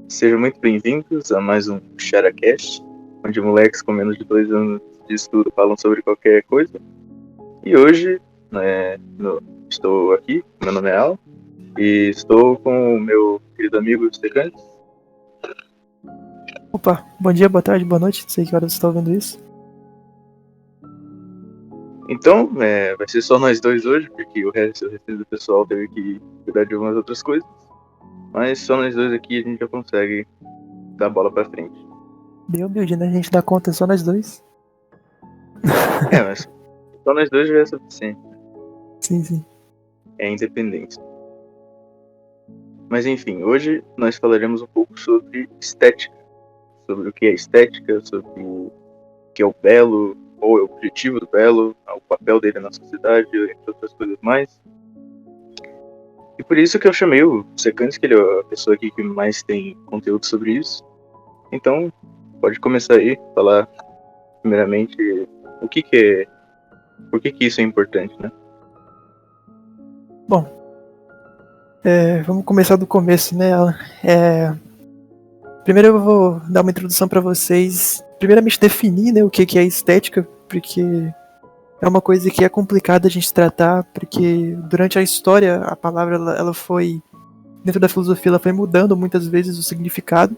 Sejam muito bem-vindos a mais um CharaCast, onde moleques com menos de 2 anos de estudo falam sobre qualquer coisa. E hoje, estou aqui, meu nome é Al, e estou com o meu querido amigo Stecantes. Opa, bom dia, boa tarde, boa noite, não sei que horas você está ouvindo isso. Então, vai ser só nós dois hoje, porque o resto do pessoal teve que cuidar de algumas outras coisas. Mas só nós dois aqui a gente já consegue dar a bola pra frente. Bem humilde, né? A gente dá conta só nós dois. Mas só nós dois já é suficiente. Sim. É independência. Mas enfim, hoje nós falaremos um pouco sobre estética. Sobre o que é estética, sobre o que é o belo, ou é o objetivo do belo, o papel dele na sociedade, entre outras coisas mais. E por isso que eu chamei o Secantes, que ele é a pessoa aqui que mais tem conteúdo sobre isso. Então, pode começar aí, falar primeiramente o que é, por que isso é importante, né? Bom, vamos começar do começo, né? Primeiro eu vou dar uma introdução para vocês, primeiramente definir, né, o que é estética, porque é uma coisa que é complicada a gente tratar, porque durante a história a palavra ela foi, dentro da filosofia, ela foi mudando muitas vezes o significado.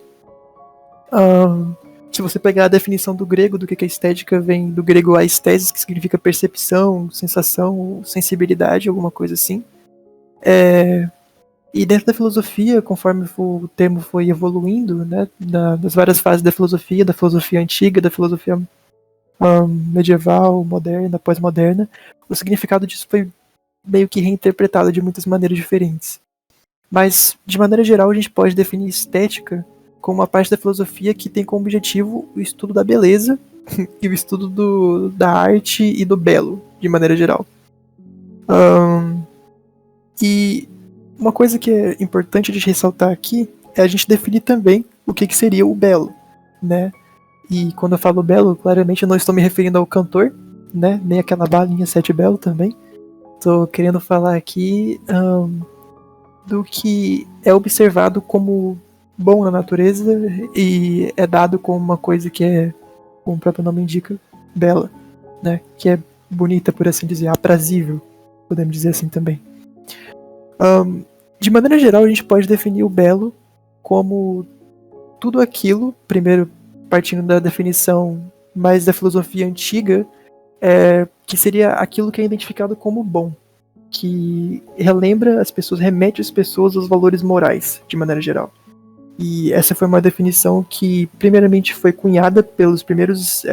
Se você pegar a definição do grego do que é estética, vem do grego aesthesis, que significa percepção, sensação, sensibilidade, alguma coisa assim. E dentro da filosofia, conforme o termo foi evoluindo, né, das várias fases da filosofia antiga, da filosofia medieval, moderna, pós-moderna, o significado disso foi meio que reinterpretado de muitas maneiras diferentes. Mas, de maneira geral, a gente pode definir estética como uma parte da filosofia que tem como objetivo o estudo da beleza e o estudo da arte e do belo, de maneira geral. E uma coisa que é importante de ressaltar aqui é a gente definir também o que seria o belo, né? E quando eu falo belo, claramente eu não estou me referindo ao cantor, né? Nem aquela balinha Sete Belo também. Estou querendo falar aqui do que é observado como bom na natureza e é dado como uma coisa que é, como o próprio nome indica, bela, né? Que é bonita, por assim dizer, aprazível, podemos dizer assim também. De maneira geral, a gente pode definir o belo como tudo aquilo, primeiro partindo da definição mais da filosofia antiga, que seria aquilo que é identificado como bom, que relembra as pessoas, remete as pessoas aos valores morais, de maneira geral. E essa foi uma definição que, primeiramente, foi cunhada pelos primeiros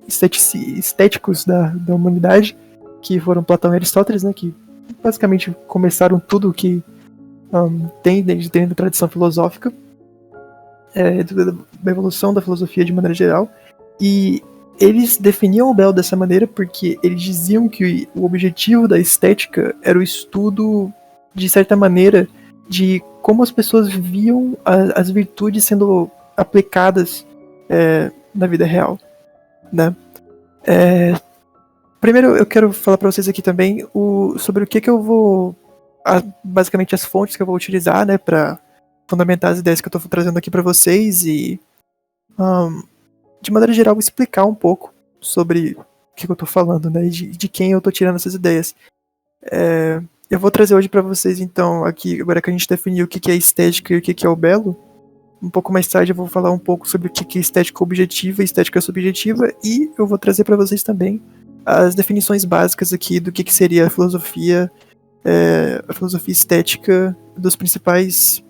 estéticos da humanidade, que foram Platão e Aristóteles, né, que basicamente começaram tudo que tem dentro da tradição filosófica, da evolução da filosofia de maneira geral. E eles definiam o belo dessa maneira porque eles diziam que o objetivo da estética era o estudo, de certa maneira, de como as pessoas viam as virtudes sendo aplicadas na vida real, né? Primeiro eu quero falar para vocês aqui também sobre o que eu vou, basicamente as fontes que eu vou utilizar, né, para fundamentar as ideias que eu estou trazendo aqui para vocês e de maneira geral, explicar um pouco sobre o que eu tô falando, né? E de quem eu tô tirando essas ideias. Eu vou trazer hoje para vocês, então, aqui, agora que a gente definiu o que é estética e o que é o belo, um pouco mais tarde eu vou falar um pouco sobre o que é estética objetiva e estética subjetiva, e eu vou trazer para vocês também as definições básicas aqui do que seria a filosofia estética dos principais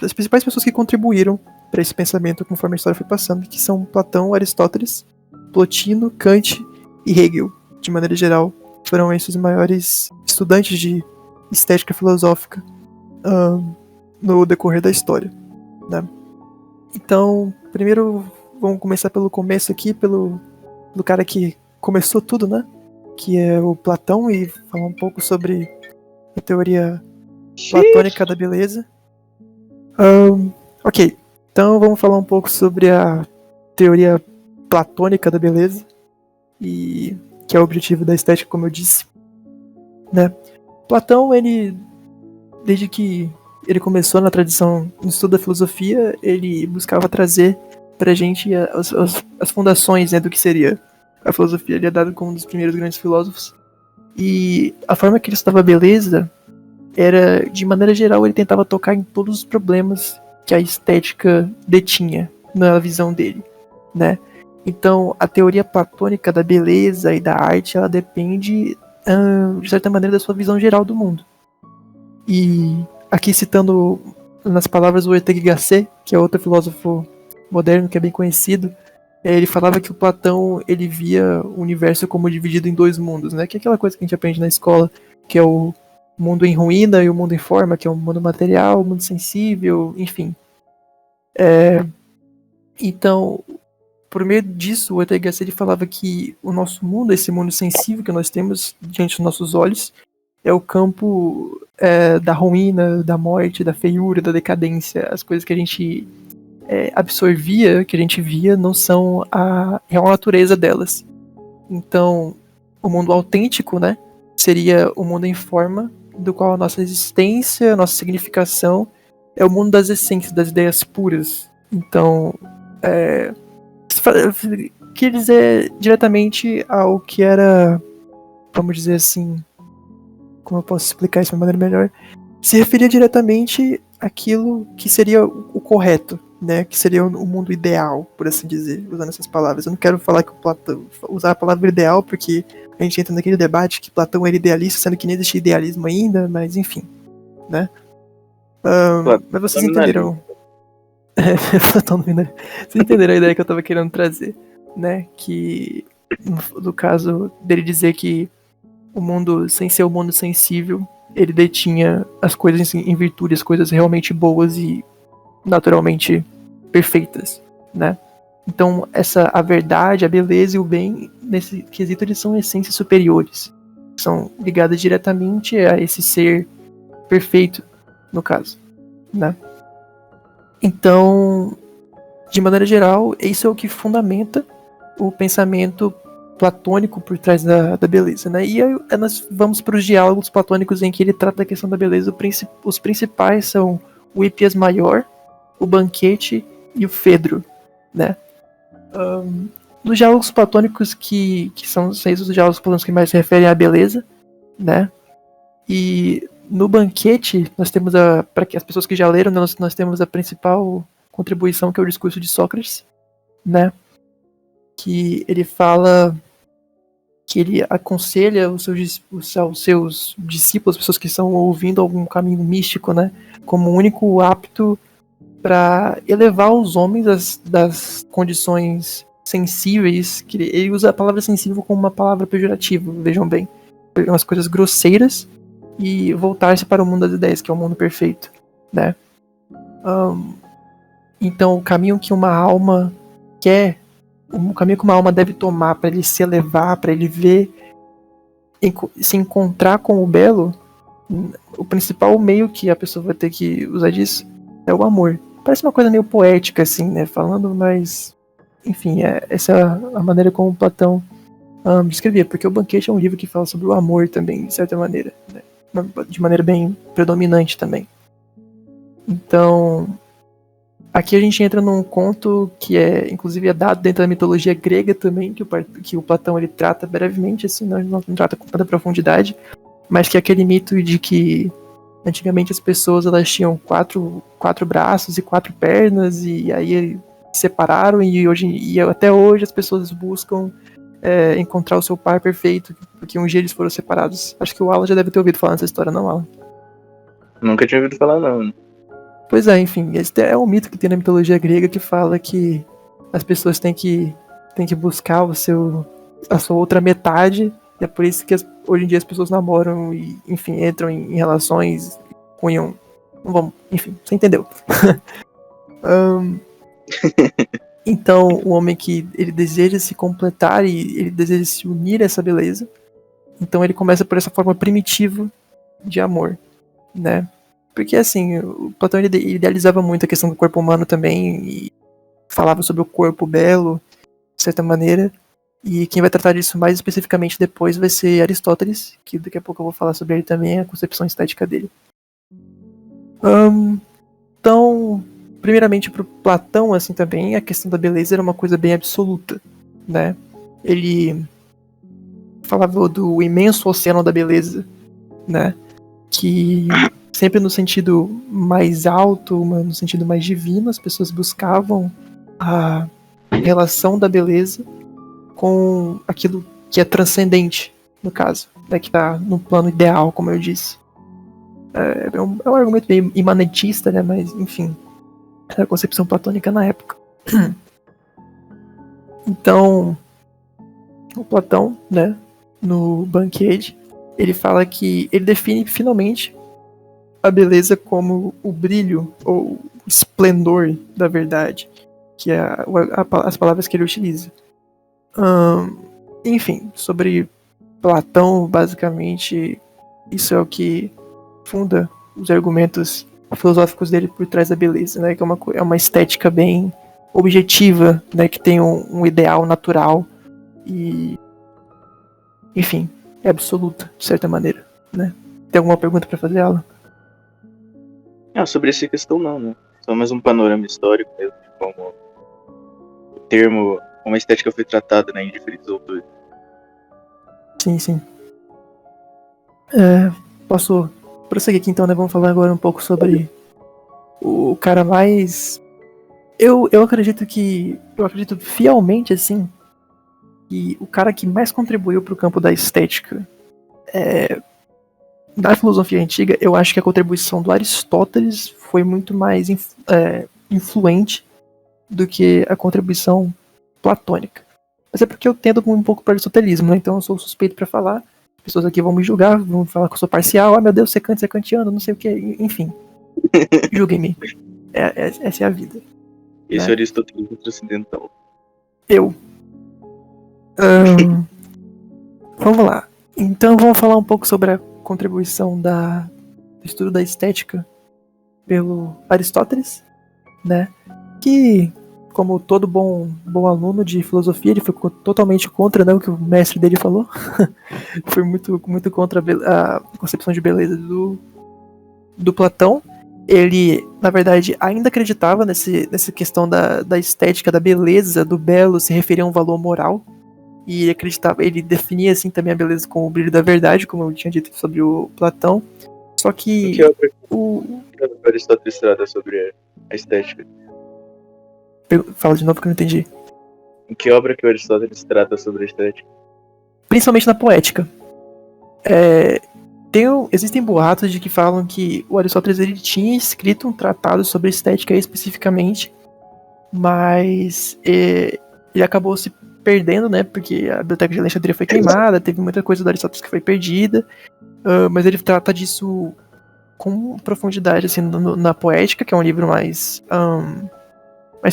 as principais pessoas que contribuíram para esse pensamento conforme a história foi passando, que são Platão, Aristóteles, Plotino, Kant e Hegel. De maneira geral, foram esses os maiores estudantes de estética filosófica no decorrer da história, né? Então, primeiro vamos começar pelo começo aqui, pelo cara que começou tudo, né? Que é o Platão, e falar um pouco sobre a teoria platônica da beleza. Ok, então vamos falar um pouco sobre a teoria platônica da beleza, e que é o objetivo da estética, como eu disse, né? Platão, ele, desde que ele começou na tradição no estudo da filosofia, ele buscava trazer pra gente as fundações, né, do que seria a filosofia. Ele é dado como um dos primeiros grandes filósofos. E a forma que ele estudava a beleza era, de maneira geral, ele tentava tocar em todos os problemas que a estética detinha na visão dele, né? Então, a teoria platônica da beleza e da arte, ela depende, de certa maneira, da sua visão geral do mundo. E aqui citando nas palavras do Ortega y Gasset, que é outro filósofo moderno que é bem conhecido, ele falava que o Platão ele via o universo como dividido em dois mundos, né? Que é aquela coisa que a gente aprende na escola, que é o mundo em ruína e o mundo em forma, que é o mundo material, o mundo sensível, enfim. Então, por meio disso, o Ortega y Gasset falava que o nosso mundo, esse mundo sensível que nós temos diante dos nossos olhos, é o campo da ruína, da morte, da feiura, da decadência. As coisas que a gente absorvia, que a gente via, não são a real natureza delas. Então, o mundo autêntico, né, seria o mundo em forma, do qual a nossa existência, a nossa significação é o mundo das essências, das ideias puras. Então, quer dizer diretamente ao que era, vamos dizer assim, como eu posso explicar isso de uma maneira melhor, se referia diretamente àquilo que seria o correto, né? Que seria o mundo ideal, por assim dizer, usando essas palavras. Eu não quero falar que o Platão usar a palavra ideal, porque a gente entra naquele debate que Platão era idealista, sendo que nem existe idealismo ainda, mas enfim, né? Mas vocês entenderam. Vocês entenderam a ideia que eu tava querendo trazer, né? Que no caso dele dizer que o mundo, sem ser o mundo sensível, ele detinha as coisas em virtude, as coisas realmente boas e naturalmente perfeitas, né? Então, a verdade, a beleza e o bem, nesse quesito, eles são essências superiores. São ligadas diretamente a esse ser perfeito, no caso, né? Então, de maneira geral, isso é o que fundamenta o pensamento platônico por trás da beleza, né? E aí nós vamos para os diálogos platônicos em que ele trata a questão da beleza. Os principais são o Hípias Maior, o Banquete e o Fedro, né? Nos diálogos platônicos que são os diálogos platônicos que mais se referem à beleza, né? E no Banquete nós temos para as pessoas que já leram, nós temos a principal contribuição, que é o discurso de Sócrates, né? Que ele fala que ele aconselha os seus discípulos, pessoas que estão ouvindo algum caminho místico, né, como o único apto para elevar os homens das condições sensíveis, que ele usa a palavra sensível como uma palavra pejorativa, vejam bem, umas coisas grosseiras, e voltar-se para o mundo das ideias, que é o mundo perfeito, né. Então, o caminho que uma alma quer, o caminho que uma alma deve tomar para ele se elevar, para ele ver, se encontrar com o belo, o principal meio que a pessoa vai ter que usar disso é o amor. Parece uma coisa meio poética, assim, né? Falando, mas... Enfim, essa é a maneira como Platão descrevia, porque o Banquete é um livro que fala sobre o amor também, de certa maneira, né? De maneira bem predominante também. Então... Aqui a gente entra num conto que inclusive é dado dentro da mitologia grega também, que o Platão ele trata brevemente, assim, não trata com tanta profundidade, mas que é aquele mito de que antigamente as pessoas elas tinham quatro braços e 4 pernas, e aí se separaram, e até hoje as pessoas buscam encontrar o seu par perfeito, porque um dia eles foram separados. Acho que o Alan já deve ter ouvido falar nessa história, não, Alan? Nunca tinha ouvido falar, não. Pois é, enfim, esse é um mito que tem na mitologia grega que fala que as pessoas têm que buscar a sua outra metade, e é por isso que hoje em dia as pessoas namoram e, enfim, entram em relações com não vamos, enfim, você entendeu. Então, o homem que ele deseja se completar e ele deseja se unir a essa beleza, então ele começa por essa forma primitiva de amor, né? Porque, assim, o Platão ele idealizava muito a questão do corpo humano também, e falava sobre o corpo belo, de certa maneira, e quem vai tratar disso mais especificamente depois vai ser Aristóteles, que daqui a pouco eu vou falar sobre ele também, a concepção estética dele. Então, primeiramente para o Platão, assim, também, a questão da beleza era uma coisa bem absoluta, né? Ele falava do imenso oceano da beleza, né? Que sempre no sentido mais alto, no sentido mais divino, as pessoas buscavam a relação da beleza com aquilo que é transcendente, no caso, né? Que está no plano ideal, como eu disse. É um argumento meio imanentista, né? Mas, enfim, era a concepção platônica na época. Então, o Platão, né, no Banquete, ele fala que ele define finalmente a beleza como o brilho ou o esplendor da verdade, que é as palavras que ele utiliza. Enfim, sobre Platão, basicamente, isso é o que funda os argumentos filosóficos dele por trás da beleza, né? Que é uma estética bem objetiva, né? Que tem um ideal natural e, enfim, é absoluta, de certa maneira, né? Tem alguma pergunta para fazer, Alan? Sobre essa questão não, né? Só mais um panorama histórico mesmo, de como o termo, como a estética foi tratada, né, em diferentes autores. Sim. Posso prosseguir aqui então, né? Vamos falar agora um pouco sobre o cara mais... Eu acredito fielmente, assim, que o cara que mais contribuiu para o campo da estética da filosofia antiga, eu acho que a contribuição do Aristóteles foi muito mais influente do que a contribuição platônica. Mas é porque eu tendo um pouco para o aristotelismo, né? Então eu sou suspeito para falar. As pessoas aqui vão me julgar, vão falar que eu sou parcial. Ah, meu Deus, você é kantiano, não sei o que. Enfim, julguem-me. Essa é a vida. Esse né? é o aristotelismo transcendental. Vamos lá. Então vamos falar um pouco sobre a contribuição do estudo da estética pelo Aristóteles, né? Que, como todo bom aluno de filosofia, ele foi totalmente contra, né, o que o mestre dele falou. Foi muito contra a concepção de beleza do Platão. Ele, na verdade, ainda acreditava nessa questão da estética, da beleza, do belo se referir a um valor moral. E ele definia assim também a beleza com o brilho da verdade, como eu tinha dito sobre o Platão. Só que que obra Aristóteles trata sobre a estética? Fala de novo que eu não entendi. Em que obra que o Aristóteles trata sobre a estética? Principalmente na poética. Existem boatos de que falam que o Aristóteles ele tinha escrito um tratado sobre estética especificamente, mas ele acabou se perdendo, né? Porque a biblioteca de Alexandria foi queimada, teve muita coisa do Aristóteles que foi perdida, mas ele trata disso com profundidade, assim, na Poética, que é um livro mais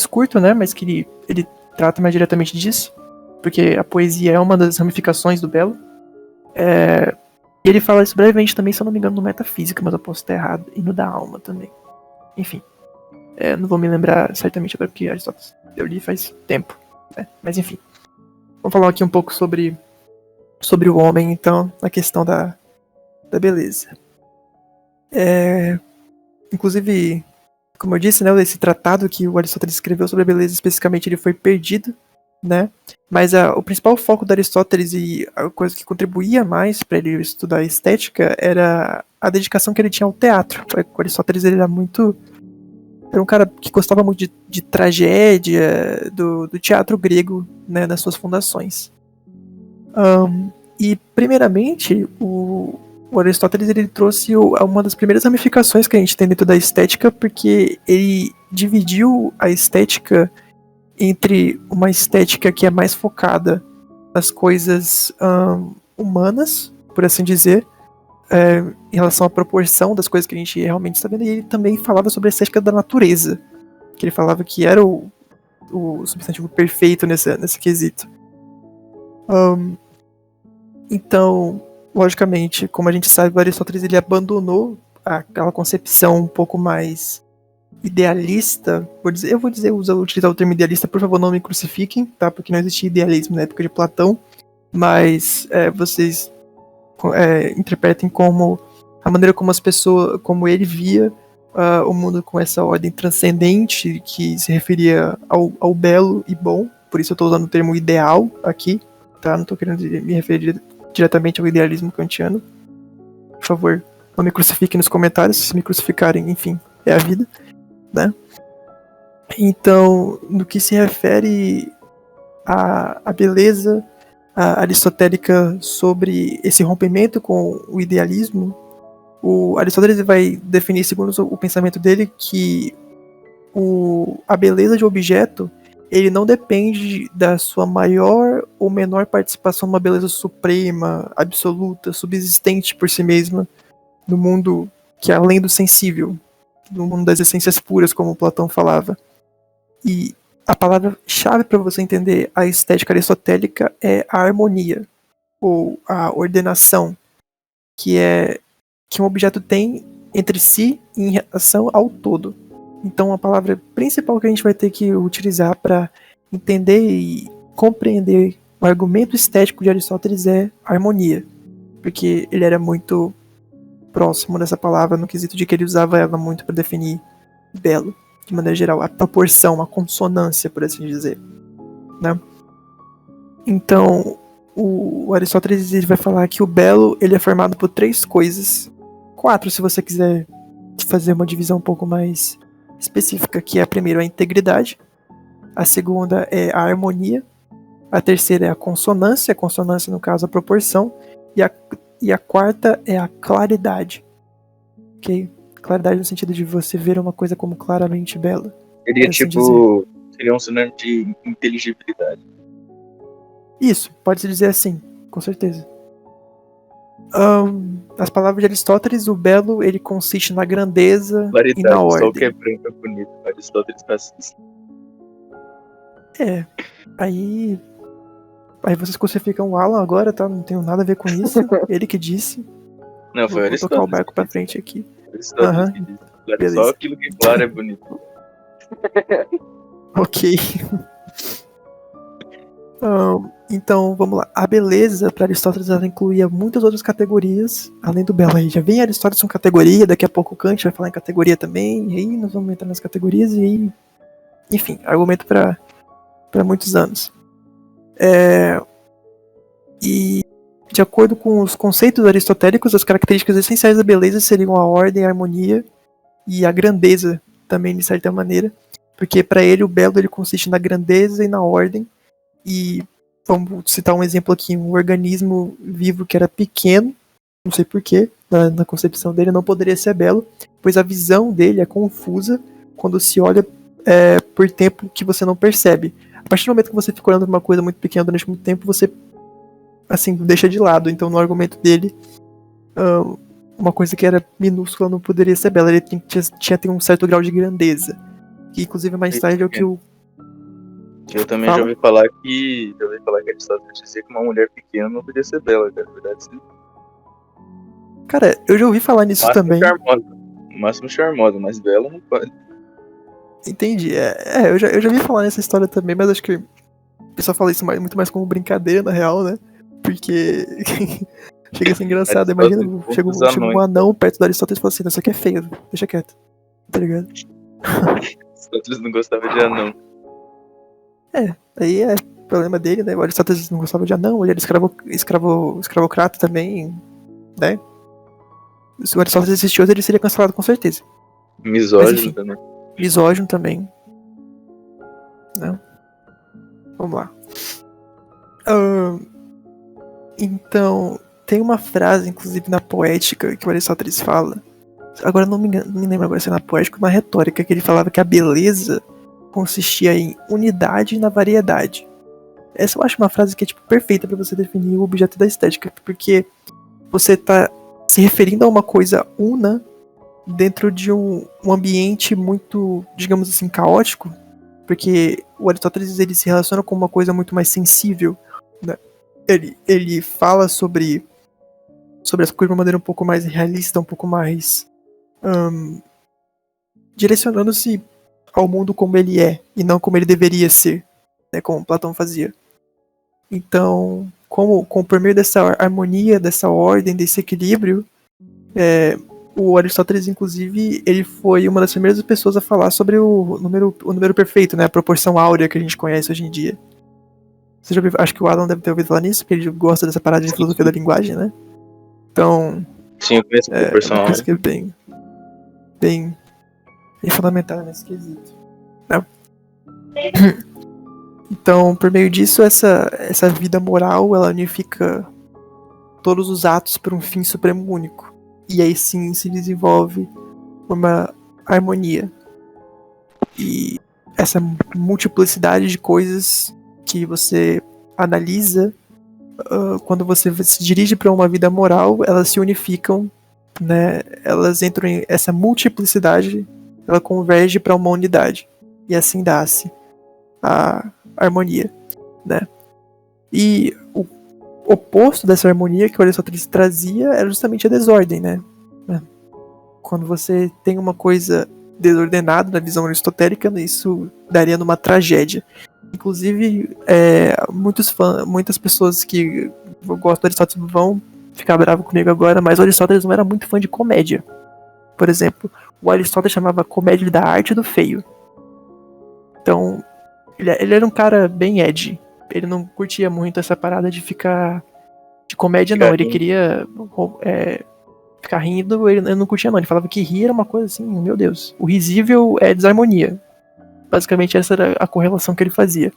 curto, né? Mas que ele trata mais diretamente disso, porque a poesia é uma das ramificações do belo. E ele fala isso brevemente também, se eu não me engano, no Metafísica, mas eu posso estar errado, e no Da Alma também. Enfim, não vou me lembrar certamente agora, porque Aristóteles eu li faz tempo, né? Mas enfim, vamos falar aqui um pouco sobre o homem, então, na questão da beleza. Inclusive, como eu disse, né, esse tratado que o Aristóteles escreveu sobre a beleza especificamente, ele foi perdido, né? Mas o principal foco do Aristóteles e a coisa que contribuía mais para ele estudar estética era a dedicação que ele tinha ao teatro. O Aristóteles ele era um cara que gostava muito de tragédia, do teatro grego, né, nas suas fundações. E primeiramente o Aristóteles ele trouxe uma das primeiras ramificações que a gente tem dentro da estética, porque ele dividiu a estética entre uma estética que é mais focada nas coisas humanas, por assim dizer, em relação à proporção das coisas que a gente realmente está vendo, e ele também falava sobre a estética da natureza, que ele falava que era o substantivo perfeito nesse quesito. Então, logicamente, como a gente sabe, o Aristóteles ele abandonou aquela concepção um pouco mais idealista. Eu vou utilizar o termo idealista, por favor, não me crucifiquem, tá? Porque não existia idealismo na época de Platão, mas vocês interpretem como a maneira como as pessoas, como ele via o mundo com essa ordem transcendente que se referia ao belo e bom. Por isso eu estou usando o termo ideal aqui, tá? Não estou querendo me referir diretamente ao idealismo kantiano. Por favor, não me crucifiquem nos comentários. Se me crucificarem, enfim, é a vida, né? Então, no que se refere à beleza aristotélica sobre esse rompimento com o idealismo, o Aristóteles vai definir, segundo o pensamento dele, que a beleza de um objeto ele não depende da sua maior ou menor participação numa beleza suprema, absoluta, subsistente por si mesma, no mundo que é além do sensível, no mundo das essências puras, como Platão falava. E a palavra-chave para você entender a estética aristotélica é a harmonia, ou a ordenação, que um objeto tem entre si em relação ao todo. Então a palavra principal que a gente vai ter que utilizar para entender e compreender o argumento estético de Aristóteles é harmonia, porque ele era muito próximo dessa palavra no quesito de que ele usava ela muito para definir belo, de maneira geral, a proporção, a consonância, por assim dizer, né? Então o Aristóteles ele vai falar que o belo ele é formado por 3 coisas, 4 se você quiser fazer uma divisão um pouco mais específica, que é primeiro a integridade, a segunda é a harmonia, a terceira é a consonância no caso a proporção, e a quarta é a claridade, ok? Claridade no sentido de você ver uma coisa como claramente bela. Seria seria um sinônimo de inteligibilidade. Isso, pode-se dizer assim, com certeza. As palavras de Aristóteles, o belo ele consiste na grandeza Claridade, e na ordem. só o que é branco é bonito. Aristóteles fascista. Aí vocês crucificam o Alan agora, tá? Não tenho nada a ver com isso. Ele que disse. Não, foi Vou tocar o barco pra frente aqui. Aristóteles que disse. Claro, só aquilo que claro é bonito. Ok. Então, vamos lá. A beleza, para Aristóteles, ela incluía muitas outras categorias, além do belo. Aí já vem Aristóteles com categoria, daqui a pouco o Kant vai falar em categoria também, e aí nós vamos entrar nas categorias, e aí... Enfim, argumento para muitos anos. E, de acordo com os conceitos aristotélicos, as características essenciais da beleza seriam a ordem, a harmonia e a grandeza, também, de certa maneira. Porque, para ele, o belo ele consiste na grandeza e na ordem. E vamos citar um exemplo aqui, um organismo vivo que era pequeno, não sei porquê, na concepção dele não poderia ser belo, pois a visão dele é confusa quando se olha por tempo que você não percebe. A partir do momento que você fica olhando para uma coisa muito pequena durante muito tempo, você assim, deixa de lado. Então no argumento dele, uma coisa que era minúscula não poderia ser bela, ele tinha um certo grau de grandeza, que inclusive mais tarde é o que o eu também já ouvi falar que Aristóteles dizia que uma mulher pequena não podia ser bela, cara. Na verdade, sim. Cara, eu já ouvi falar nisso também. Máximo charmosa, mas bela não pode. Entendi. Eu já ouvi falar nessa história também, mas acho que o pessoal fala isso muito mais como brincadeira, na real, né? Porque chega a ser engraçado. Imagina, chega um anão perto do Aristóteles e fala assim, isso aqui é feio, deixa quieto. Tá ligado? Aristóteles não gostava de anão. Aí é problema dele, né? O Aristóteles não gostava de anão, ele era escravocrata também, né? Se o Aristóteles existisse hoje, ele seria cancelado com certeza. Misógino também. Misógino também. Não. Vamos lá. Então, tem uma frase, inclusive na Poética, que o Aristóteles fala. Agora não me lembro agora se é na Poética ou na Retórica, que ele falava que a beleza consistia em unidade na variedade. Essa eu acho uma frase que é tipo perfeita para você definir o objeto da estética, porque você tá se referindo a uma coisa una dentro de um ambiente muito, digamos assim, caótico, porque o Aristóteles ele se relaciona com uma coisa muito mais sensível, né? Ele fala sobre essa coisa de uma maneira um pouco mais realista, um pouco mais direcionando-se ao mundo como ele é e não como ele deveria ser, né, como Platão fazia. Então, por meio dessa harmonia, dessa ordem, desse equilíbrio, o Aristóteles, inclusive, ele foi uma das primeiras pessoas a falar sobre o número perfeito, né? A proporção áurea que a gente conhece hoje em dia. Você já ouviu, acho que o Alan deve ter ouvido falar nisso, porque ele gosta dessa parada de filosofia da linguagem, né? Então, Sim, eu conheço a é proporção uma coisa áurea. que é bem fundamental nesse quesito, né? Então, por meio disso, essa vida moral, ela unifica todos os atos por um fim supremo único. E aí sim se desenvolve uma harmonia. E essa multiplicidade de coisas que você analisa, quando você se dirige para uma vida moral, elas se unificam, né? Elas entram em essa multiplicidade, ela converge para uma unidade. E assim dá-se a harmonia, né? E o oposto dessa harmonia que o Aristóteles trazia era justamente a desordem, né? Quando você tem uma coisa desordenada na visão aristotélica, isso daria numa tragédia. Inclusive, muitas pessoas que gostam do Aristóteles vão ficar bravos comigo agora, mas o Aristóteles não era muito fã de comédia. Por exemplo, o Aristóteles chamava a comédia da arte do feio. Então, ele era um cara bem edgy. Ele não curtia muito essa parada de ficar de comédia, não. Ele queria ficar rindo, ele não curtia, não. Ele falava que rir era uma coisa assim, meu Deus. O risível é desarmonia. Basicamente, essa era a correlação que ele fazia.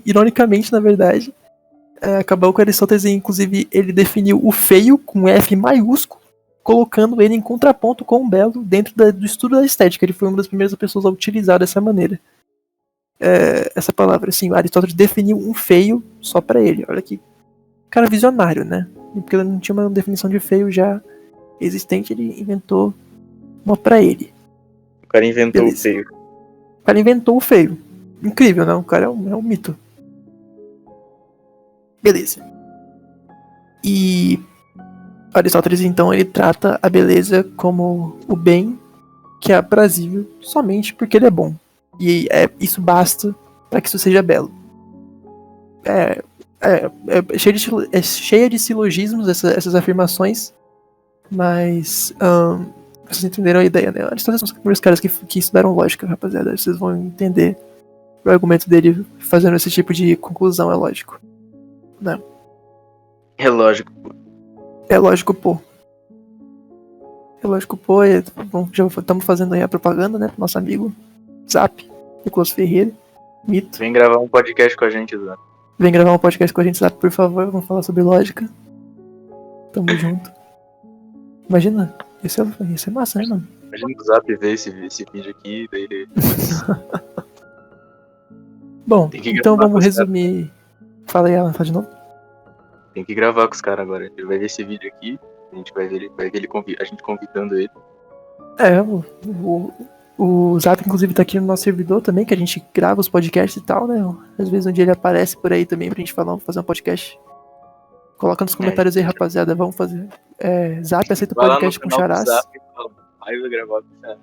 Ironicamente, na verdade, acabou com Aristóteles, inclusive, ele definiu o feio com F maiúsculo, colocando ele em contraponto com o belo dentro do estudo da estética. Ele foi uma das primeiras pessoas a utilizar dessa maneira. Essa palavra, assim, Aristóteles definiu um feio só pra ele. Olha que cara visionário, né? Porque ele não tinha uma definição de feio já existente, ele inventou uma pra ele. O cara inventou o feio. O cara inventou o feio. Incrível, né? O cara é um mito. Beleza. E Aristóteles, então, ele trata a beleza como o bem que é aprazível somente porque ele é bom. E isso basta para que isso seja belo. É cheia de silogismos essas afirmações, mas vocês entenderam a ideia, né? Aristóteles são os primeiros caras que estudaram lógica, rapaziada. Vocês vão entender o argumento dele fazendo esse tipo de conclusão, é lógico. Né? É lógico, pô. É lógico, pô. É lógico, pô. Já estamos fazendo aí a propaganda, né? Pro nosso amigo Zap, Nicolas Ferreira, mito. Vem gravar um podcast com a gente, Zap. Vem gravar um podcast com a gente, Zap, por favor. Vamos falar sobre lógica. Tamo junto. Imagina, isso é massa, né, mano? Imagina o Zap ver esse vídeo aqui, daí ele... Bom, então vamos resumir. Fala aí, Alan, fala de novo. Tem que gravar com os caras agora. Ele vai ver esse vídeo aqui, a gente vai ver a gente convidando ele. O Zap, inclusive, tá aqui no nosso servidor também, que a gente grava os podcasts e tal, né? Às vezes um dia ele aparece por aí também pra gente fazer um podcast. Coloca nos comentários aí, rapaziada. Vamos fazer. Zap aceita o podcast com Charás. Vai gravar com o Charás.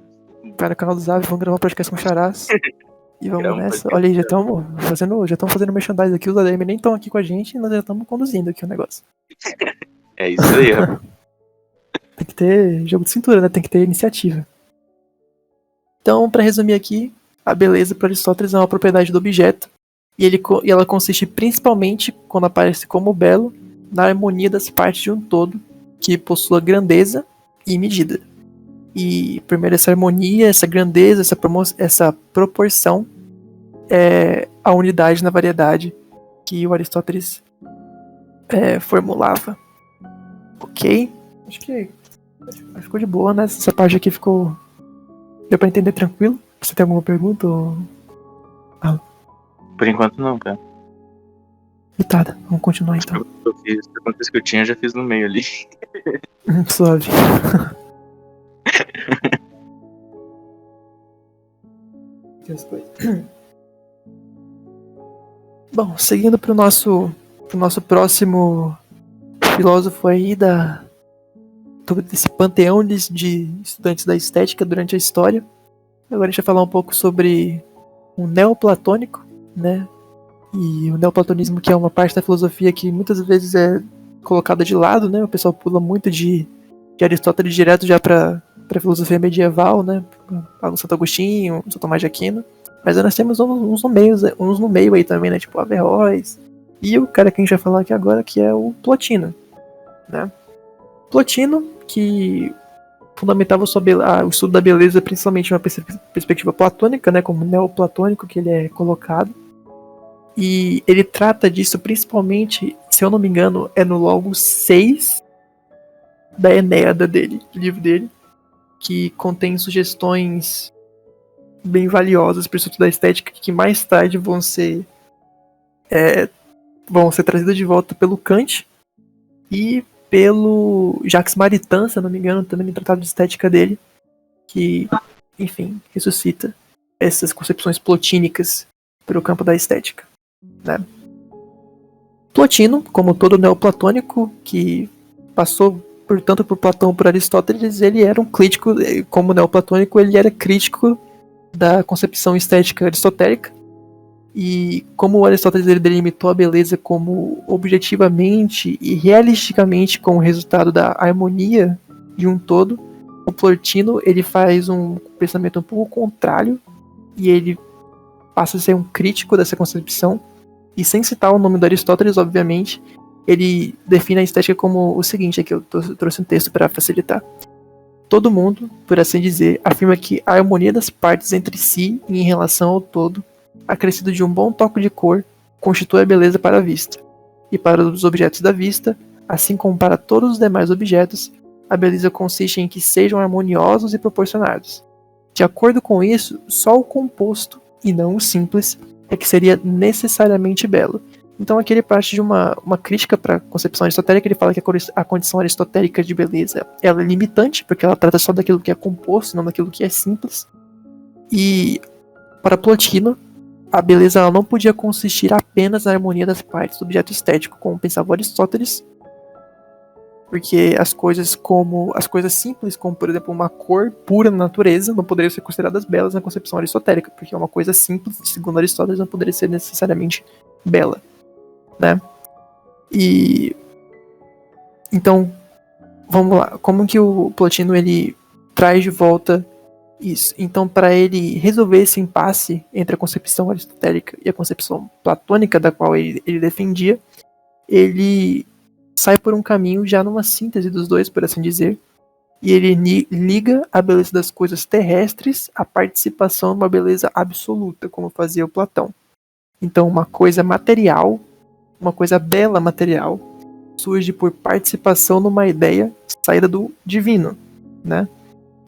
Vai no canal do Zap, vamos gravar um podcast com Charás. E vamos nessa. Olha aí, já estamos fazendo merchandising aqui. Os ADM nem estão aqui com a gente e nós já estamos conduzindo aqui o negócio. É isso aí, rapaz. Tem que ter jogo de cintura, né? Tem que ter iniciativa. Então, para resumir aqui, a beleza para Aristóteles é uma propriedade do objeto e ela consiste principalmente, quando aparece como belo, na harmonia das partes de um todo que possua grandeza e medida. E por meio dessa harmonia, essa grandeza, essa proporção é a unidade na variedade que o Aristóteles formulava. Ok? Acho que ficou de boa, né? Essa parte aqui ficou... Deu pra entender tranquilo? Você tem alguma pergunta? Por enquanto não, cara. Mitada, vamos continuar então. As perguntas que eu tinha, eu já fiz no meio ali. Suave. Bom, seguindo pro nosso próximo filósofo aí desse panteão de estudantes da estética durante a história. Agora a gente vai falar um pouco sobre o neoplatônico, né? E o neoplatonismo, que é uma parte da filosofia que muitas vezes é colocada de lado, né? O pessoal pula muito de Aristóteles direto já para filosofia medieval, né? Para Santo Agostinho, São Tomás de Aquino. Mas nós temos uns no meio aí também, né? Tipo Averroes. E o cara que a gente vai falar aqui agora, que é o Plotino, né? Plotino, que fundamentava o estudo da beleza principalmente em uma perspectiva platônica, né? Como neoplatônico, que ele é colocado. E ele trata disso principalmente, se eu não me engano, é no logo 6 da Enéada dele, do livro dele, que contém sugestões bem valiosas para o estudo da estética, que mais tarde vão ser trazidas de volta pelo Kant e pelo Jacques Maritain, se eu não me engano, também no tratado de estética dele, que, enfim, ressuscita essas concepções plotínicas para o campo da estética, né? Plotino, como todo neoplatônico que passou portanto por Platão, por Aristóteles, ele era um crítico, como neoplatônico, ele era crítico da concepção estética aristotélica. E como Aristóteles ele delimitou a beleza como objetivamente e realisticamente como resultado da harmonia de um todo, o Plotino ele faz um pensamento um pouco contrário e ele passa a ser um crítico dessa concepção. E sem citar o nome do Aristóteles, obviamente, ele define a estética como o seguinte, aqui eu trouxe um texto para facilitar. Todo mundo, por assim dizer, afirma que a harmonia das partes entre si e em relação ao todo, acrescido de um bom toque de cor, constitui a beleza para a vista. E para os objetos da vista, assim como para todos os demais objetos, a beleza consiste em que sejam harmoniosos e proporcionados. De acordo com isso, só o composto, e não o simples, é que seria necessariamente belo. Então aqui ele parte de uma crítica para a concepção aristotélica. Ele fala que a condição aristotélica de beleza ela é limitante, porque ela trata só daquilo que é composto, não daquilo que é simples. E para Plotino, a beleza ela não podia consistir apenas na harmonia das partes do objeto estético, como pensava Aristóteles, porque as coisas simples, como por exemplo uma cor pura na natureza, não poderiam ser consideradas belas na concepção aristotélica, porque uma coisa simples, segundo Aristóteles, não poderia ser necessariamente bela, né? E então, vamos lá, como que o Plotino ele traz de volta isso? Então, para ele resolver esse impasse entre a concepção aristotélica e a concepção platônica da qual ele defendia, ele sai por um caminho já numa síntese dos dois, por assim dizer, e ele liga a beleza das coisas terrestres à participação de uma beleza absoluta, como fazia o Platão. Então, uma coisa material, uma coisa bela material, surge por participação numa ideia saída do divino, né?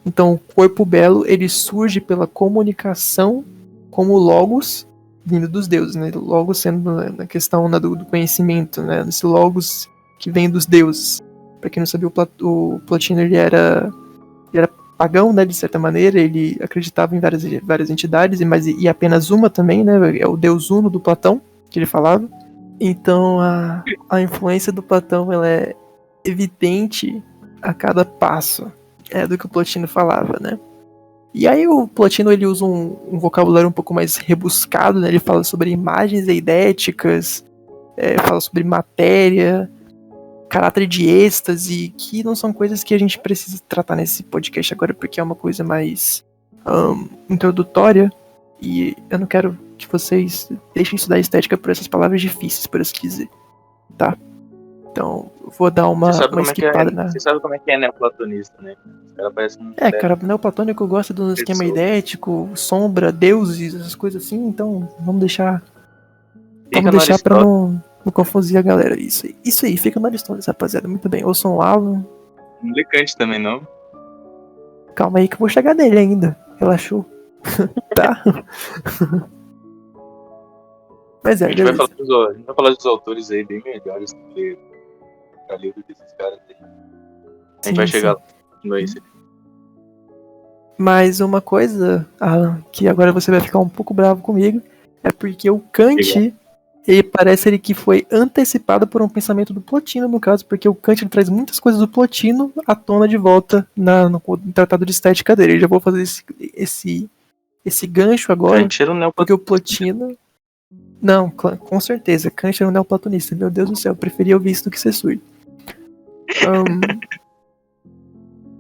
Então, o corpo belo, ele surge pela comunicação como logos vindo dos deuses, né? Logos sendo na questão do conhecimento, né? Esse logos que vem dos deuses. Para quem não sabia, o Plotino ele era pagão, né, de certa maneira. Ele acreditava em várias entidades, e apenas uma também, né? É o deus Uno do Platão, que ele falava. Então a influência do Platão ela é evidente a cada passo do que o Plotino falava, né? E aí o Plotino ele usa um vocabulário um pouco mais rebuscado, né? Ele fala sobre imagens eidéticas, fala sobre matéria, caráter de êxtase, que não são coisas que a gente precisa tratar nesse podcast agora, porque é uma coisa mais introdutória, e eu não quero que vocês deixem estudar estética por essas palavras difíceis, por assim dizer, tá? Então, eu vou dar uma esquipada na... Você sabe como é que é neoplatonista, né? Os caras parecem cara, neoplatônico gosta do esquema idético, sombra, deuses, essas coisas assim, então vamos deixar pra não confundir a galera. Isso aí, fica no Aristóteles, rapaziada. Muito bem. Ouçam o Alan. Não lê Kant também, não? Calma aí que eu vou chegar nele ainda. Relaxou. Tá? Mas a gente vai falar dos autores aí bem melhores do que o livro desses caras aí. A gente vai chegar lá no esse. Mas uma coisa, Alan, que agora você vai ficar um pouco bravo comigo, é porque o Kant... ele parece que foi antecipado por um pensamento do Plotino, no caso, porque o Kant traz muitas coisas do Plotino à tona de volta no tratado de estética dele. Eu já vou fazer esse gancho agora, porque o Plotino... Não, com certeza. Kant era um neoplatonista. Meu Deus do céu, eu preferia ouvir isso do que ser surdo.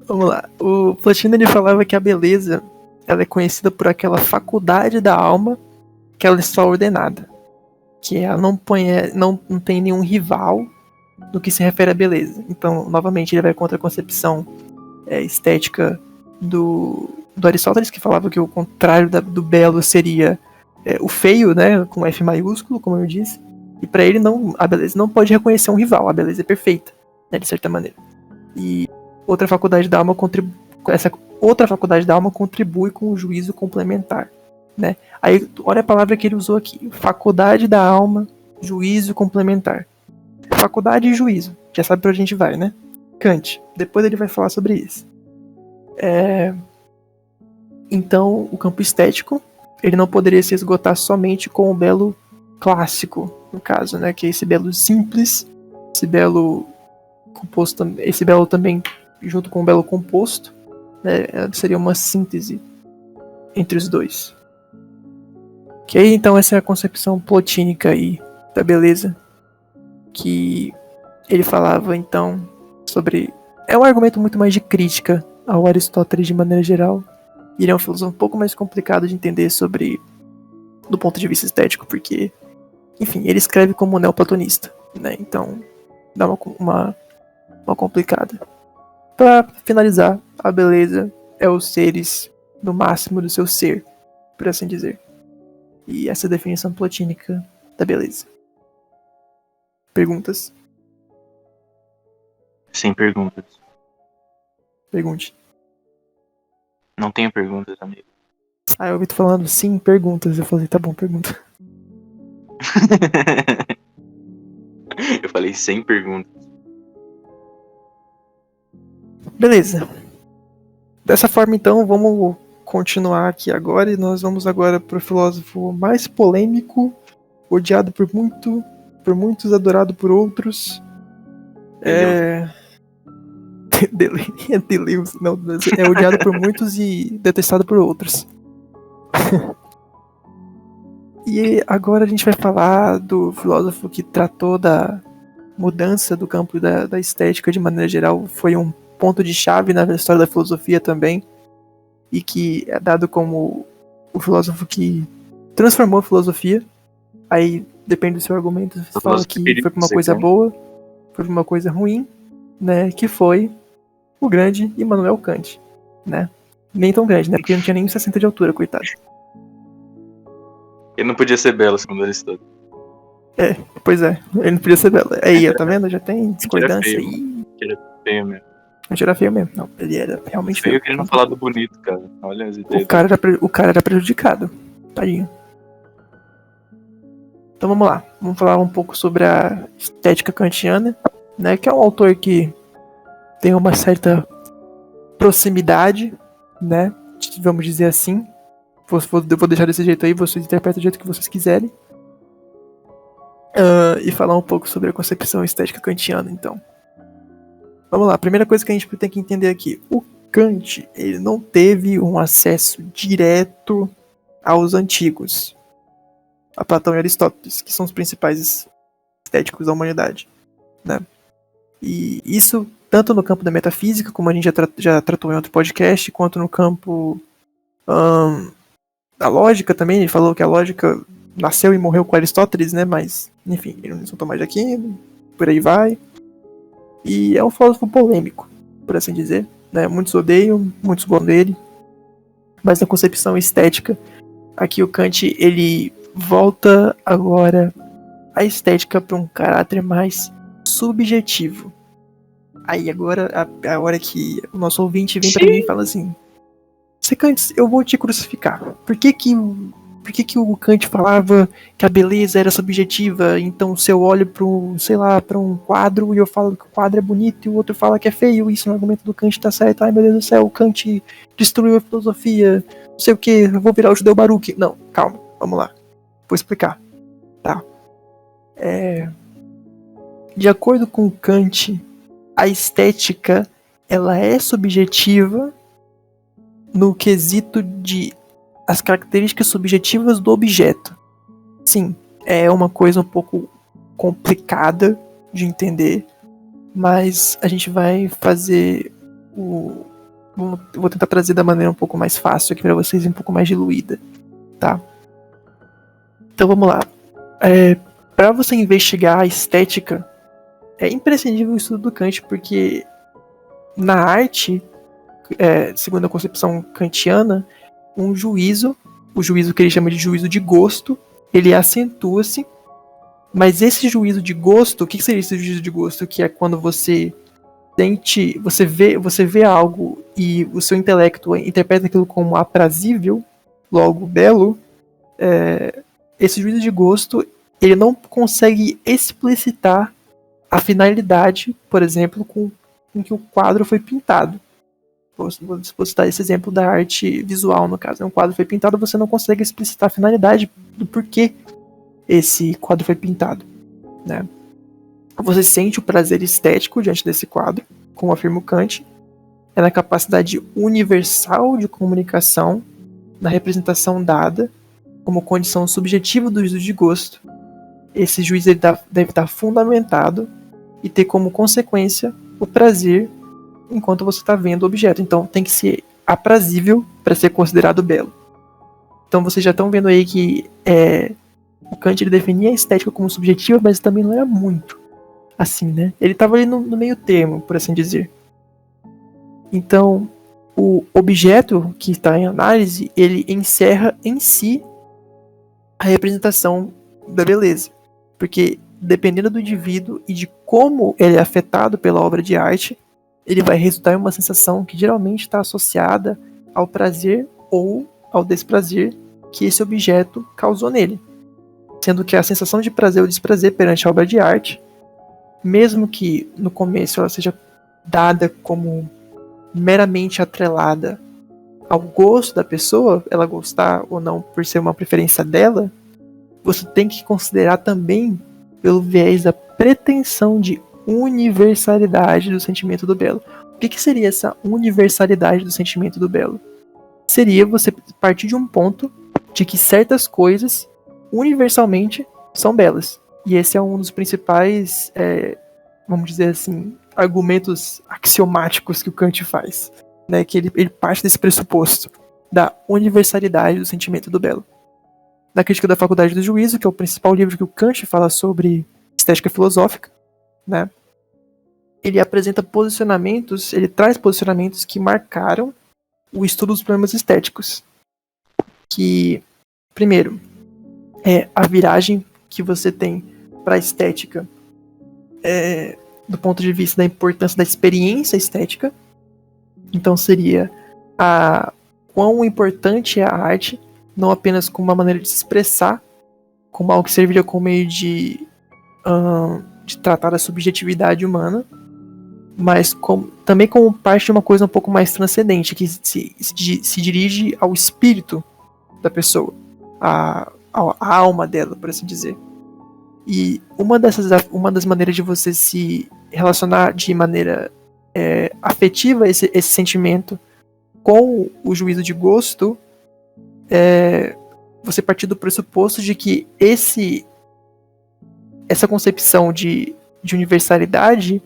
Vamos lá. O Plotino ele falava que a beleza ela é conhecida por aquela faculdade da alma que ela está ordenada. Que ela não tem nenhum rival no que se refere à beleza. Então, novamente, ele vai contra a concepção estética do Aristóteles, que falava que o contrário do belo seria o feio, né, com F maiúsculo, como eu disse. E para ele, a beleza não pode reconhecer um rival, a beleza é perfeita, né, de certa maneira. E outra faculdade da alma essa outra faculdade da alma contribui com o juízo complementar, né? Aí, olha a palavra que ele usou aqui: faculdade da alma, juízo complementar. Faculdade e juízo, já sabe pra onde a gente vai, né? Kant, depois ele vai falar sobre isso. Então, o campo estético, ele não poderia se esgotar somente com o belo clássico, no caso, né? Que é esse belo simples, esse belo composto, esse belo também junto com o belo composto, né? Seria uma síntese entre os dois. Ok, então essa é a concepção plotínica aí da beleza, que ele falava então sobre... É um argumento muito mais de crítica ao Aristóteles de maneira geral. E ele é um filósofo um pouco mais complicado de entender do ponto de vista estético, porque, enfim, ele escreve como neoplatonista, né? Então dá uma complicada. Para finalizar, a beleza é os seres no máximo do seu ser, por assim dizer. E essa é a definição platínica da beleza. Perguntas? Sem perguntas. Pergunte. Não tenho perguntas, amigo. Eu ouvi tu falando sim, perguntas. Eu falei, tá bom, pergunta. Eu falei sem perguntas. Beleza. Dessa forma, então, vamos continuar aqui agora. E nós vamos agora pro filósofo mais polêmico, odiado por muitos, adorado por outros. Deleuze. Não, é odiado por muitos e detestado por outros. E agora a gente vai falar do filósofo que tratou da mudança do campo da estética de maneira geral. Foi um ponto de chave na história da filosofia também, e que é dado como o filósofo que transformou a filosofia. Aí depende do seu argumento, você fala que foi pra uma coisa boa, foi pra uma coisa ruim, né? Que foi o grande Immanuel Kant, né? Nem tão grande, né? Porque ele não tinha nem 60 de altura, coitado. Ele não podia ser belo, segundo Aristóteles. Pois é, ele não podia ser belo. Aí, tá vendo? Já tem discordância aí. Ele era feio mesmo. Ele era feio mesmo. Não, ele era realmente feio. feio. Querendo falar do bonito, cara. Olha as ideias. O cara era prejudicado. Tadinho. Então vamos lá. Vamos falar um pouco sobre a estética kantiana, né? Que é um autor que tem uma certa proximidade, né? Vamos dizer assim. Eu vou deixar desse jeito aí, vocês interpretam do jeito que vocês quiserem. E falar um pouco sobre a concepção estética kantiana, então. Vamos lá, a primeira coisa que a gente tem que entender aqui. O Kant, ele não teve um acesso direto aos antigos, a Platão e Aristóteles, que são os principais estéticos da humanidade, né? E isso tanto no campo da metafísica, como a gente já tratou em outro podcast, quanto no campo da lógica também. Ele falou que a lógica nasceu e morreu com Aristóteles, né? Mas, enfim, ele não soltou mais aqui, por aí vai. E é um filósofo polêmico, por assim dizer, né? Muitos odeiam, muitos gostam dele. Mas na concepção estética, aqui o Kant, ele volta agora a estética para um caráter mais subjetivo. Aí agora, a hora que o nosso ouvinte vem para mim e fala assim: Kant, eu vou te crucificar. Por que o Kant falava que a beleza era subjetiva? Então, se eu olho para um quadro e eu falo que o quadro é bonito e o outro fala que é feio, isso no argumento do Kant tá certo. Ai, meu Deus do céu, o Kant destruiu a filosofia, não sei o que, eu vou virar o judeu Baruch. Não, calma, vamos lá. Vou explicar. Tá. De acordo com Kant, a estética, ela é subjetiva no quesito de as características subjetivas do objeto. Sim, é uma coisa um pouco complicada de entender, mas a gente vai fazer vou tentar trazer da maneira um pouco mais fácil aqui para vocês e um pouco mais diluída, tá? Então vamos lá. Para você investigar a estética, é imprescindível o estudo do Kant, porque na arte, segundo a concepção kantiana, o juízo que ele chama de juízo de gosto, ele acentua-se, mas esse juízo de gosto, o que seria esse juízo de gosto? Que é quando você vê algo e o seu intelecto interpreta aquilo como aprazível, logo belo. Esse juízo de gosto, ele não consegue explicitar a finalidade, por exemplo, com que o quadro foi pintado. Vou citar esse exemplo da arte visual, no caso. Um quadro foi pintado, você não consegue explicitar a finalidade do porquê esse quadro foi pintado, né? Você sente o prazer estético diante desse quadro, como afirma o Kant, é na capacidade universal de comunicação, na representação dada, como condição subjetiva do juízo de gosto. Esse juízo deve estar fundamentado e ter como consequência o prazer enquanto você está vendo o objeto. Então tem que ser aprazível para ser considerado belo. Então vocês já estão vendo aí que o Kant ele definia a estética como subjetiva, mas também não era muito assim, né? Ele estava ali no meio termo, por assim dizer. Então, o objeto que está em análise, ele encerra em si a representação da beleza. Porque, dependendo do indivíduo e de como ele é afetado pela obra de arte, ele vai resultar em uma sensação que geralmente está associada ao prazer ou ao desprazer que esse objeto causou nele. Sendo que a sensação de prazer ou desprazer perante a obra de arte, mesmo que no começo ela seja dada como meramente atrelada ao gosto da pessoa, ela gostar ou não por ser uma preferência dela, você tem que considerar também pelo viés da pretensão de universalidade do sentimento do belo. O que seria essa universalidade do sentimento do belo? Seria você partir de um ponto de que certas coisas universalmente são belas. E esse é um dos principais, vamos dizer assim, argumentos axiomáticos que o Kant faz, né? Que ele parte desse pressuposto da universalidade do sentimento do belo. Na Crítica da Faculdade do Juízo, que é o principal livro que o Kant fala sobre estética filosófica, né? Ele apresenta posicionamentos, ele traz posicionamentos que marcaram o estudo dos problemas estéticos. Que, primeiro, é a viragem que você tem para a estética do ponto de vista da importância da experiência estética. Então seria quão importante é a arte, não apenas como uma maneira de se expressar, como algo que serviria como meio de tratar a subjetividade humana, mas também como parte de uma coisa um pouco mais transcendente, que se dirige ao espírito da pessoa, a alma dela, por assim dizer. E uma das maneiras de você se relacionar de maneira afetiva esse sentimento com o juízo de gosto você partir do pressuposto de que essa concepção de universalidade,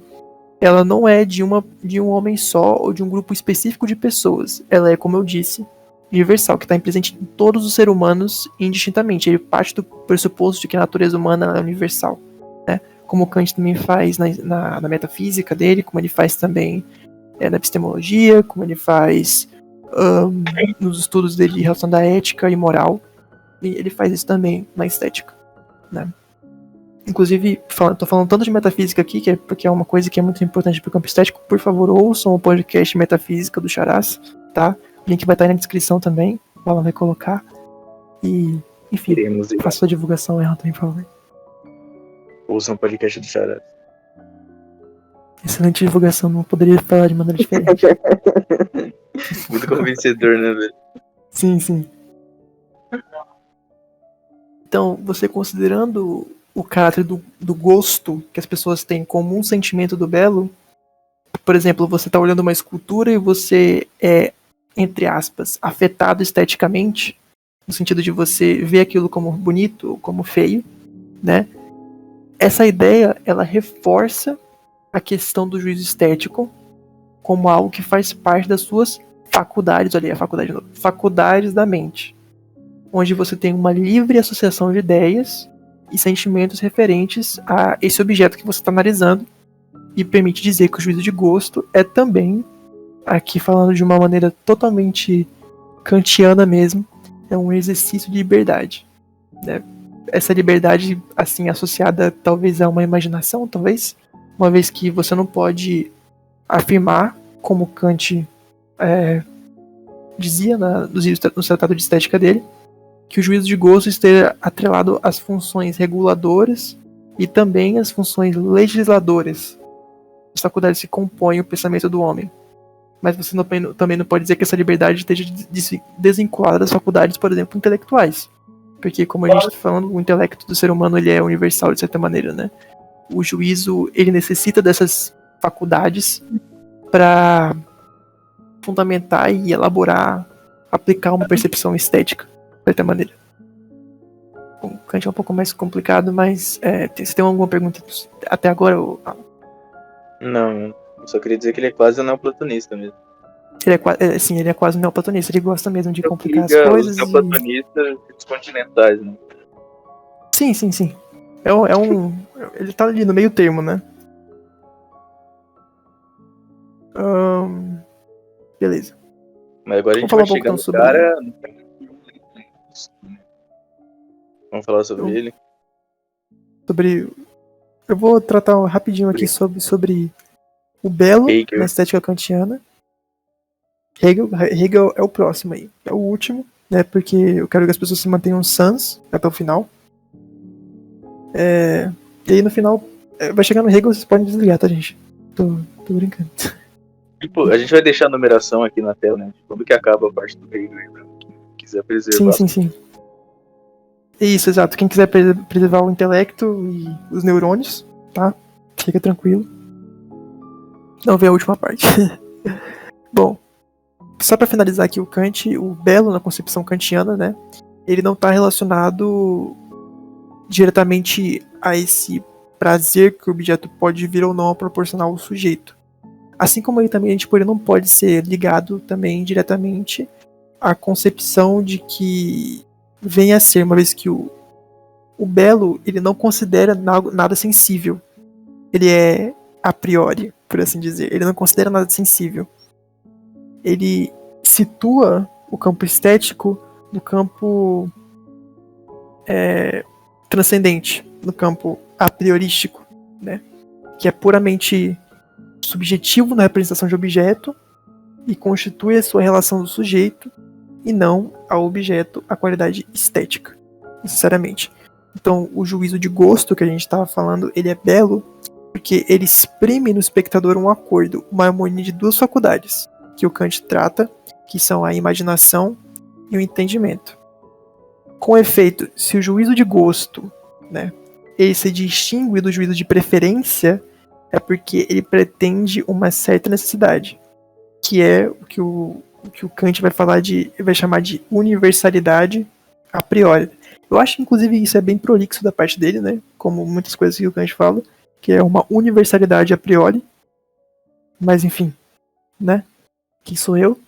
ela não é de um homem só ou de um grupo específico de pessoas. Ela é, como eu disse, universal, que está presente em todos os seres humanos indistintamente. Ele parte do pressuposto de que a natureza humana é universal, né? Como Kant também faz na metafísica dele, como ele faz também na epistemologia, como ele faz nos estudos dele em relação à ética e moral. E ele faz isso também na estética, né? Inclusive, tô falando tanto de metafísica aqui, porque é uma coisa que é muito importante para o campo estético. Por favor, ouçam o podcast Metafísica do Charás, tá? O link vai estar aí na descrição também. O Alan vai colocar. E, enfim, faça sua divulgação, Erran, também, por favor. Ouçam o podcast do Charás. Excelente divulgação, não poderia falar de maneira diferente. Muito convencedor, né, velho? Sim. Então, você considerando o caráter do gosto que as pessoas têm como um sentimento do belo, por exemplo, você está olhando uma escultura e você é, entre aspas, afetado esteticamente, no sentido de você ver aquilo como bonito ou como feio, né? Essa ideia, ela reforça a questão do juízo estético como algo que faz parte das suas faculdades, olha aí a faculdade de novo, faculdades da mente, onde você tem uma livre associação de ideias e sentimentos referentes a esse objeto que você está analisando, e permite dizer que o juízo de gosto é também, aqui falando de uma maneira totalmente kantiana mesmo, é um exercício de liberdade, né? Essa liberdade, assim, associada talvez a uma imaginação, talvez, uma vez que você não pode afirmar, como Kant dizia no tratado de estética dele, que o juízo de gosto esteja atrelado às funções reguladoras e também às funções legisladoras. As faculdades que compõem o pensamento do homem. Mas você também não pode dizer que essa liberdade esteja desvinculada das faculdades, por exemplo, intelectuais. Porque, como a gente está falando, o intelecto do ser humano ele é universal, de certa maneira, né? O juízo, ele necessita dessas faculdades para fundamentar e elaborar, aplicar uma percepção estética, de certa maneira. O Kant é um pouco mais complicado, mas você tem alguma pergunta até agora? Não, eu só queria dizer que ele é quase neoplatonista mesmo. Ele é quase neoplatonista, ele gosta mesmo de complicar as Liga coisas. Os neoplatonistas continentais, né? Sim. Ele tá ali no meio termo, né? Beleza. Mas agora a gente Vamos vai falar um pouco, chegar então, no sobre... cara... Vamos falar sobre ele? Eu vou tratar rapidinho aqui sobre o belo Hegel. na estética kantiana. Hegel é o próximo aí. É o último, né? Porque eu quero que as pessoas se mantenham sãs até o final. E aí no final, vai chegar no Hegel, vocês podem desligar, tá, gente? Tô brincando. Tipo, a gente vai deixar a numeração aqui na tela, né? Quando que acaba a parte do Hegel aí, pra quem quiser preservar. Sim. Isso, exato. Quem quiser preservar o intelecto e os neurônios, tá? Fica tranquilo. Não vê a última parte. Bom, só para finalizar aqui o Kant, o belo na concepção kantiana, né? Ele não está relacionado diretamente a esse prazer que o objeto pode vir ou não a proporcionar ao sujeito. Assim como ele também, ele não pode ser ligado também diretamente à concepção de que venha a ser, uma vez que o belo, ele não considera nada sensível. Ele é a priori, por assim dizer. Ele não considera nada sensível. Ele situa o campo estético no campo transcendente, no campo a priorístico, né? Que é puramente subjetivo na representação de objeto e constitui a sua relação do sujeito e não ao objeto a qualidade estética, necessariamente. Então, o juízo de gosto que a gente estava falando, ele é belo porque ele exprime no espectador um acordo, uma harmonia de duas faculdades que o Kant trata, que são a imaginação e o entendimento. Com efeito, se o juízo de gosto, né, ele se distingue do juízo de preferência, é porque ele pretende uma certa necessidade, que é o que o Kant vai chamar de universalidade a priori. Eu acho que, inclusive, isso é bem prolixo da parte dele, né? Como muitas coisas que o Kant fala, que é uma universalidade a priori. Mas, enfim, né? Quem sou eu?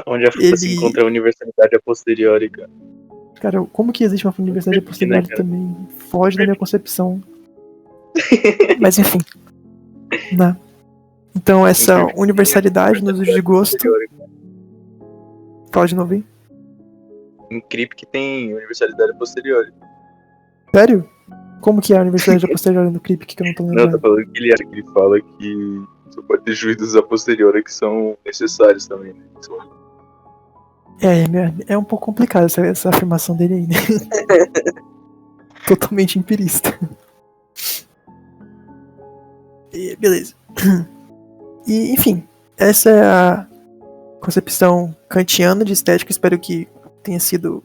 Onde se encontra a universalidade a posteriori, cara. Cara, como que existe uma universalidade a posteriori também? Foge da minha concepção. Mas, enfim. Né? Então, essa universalidade nos usos de gosto... Fala de novo aí. Em Kripke tem universalidade posterior. Sério? Como que é a universalidade posterior no Kripke que eu não tô lembrando? Não, tá falando que ele fala que só pode ter juízos a posteriori que são necessários também, né? É um pouco complicado essa afirmação dele aí, né? Totalmente empirista. Beleza. E, enfim, essa é a concepção kantiana de estética. Espero que tenha sido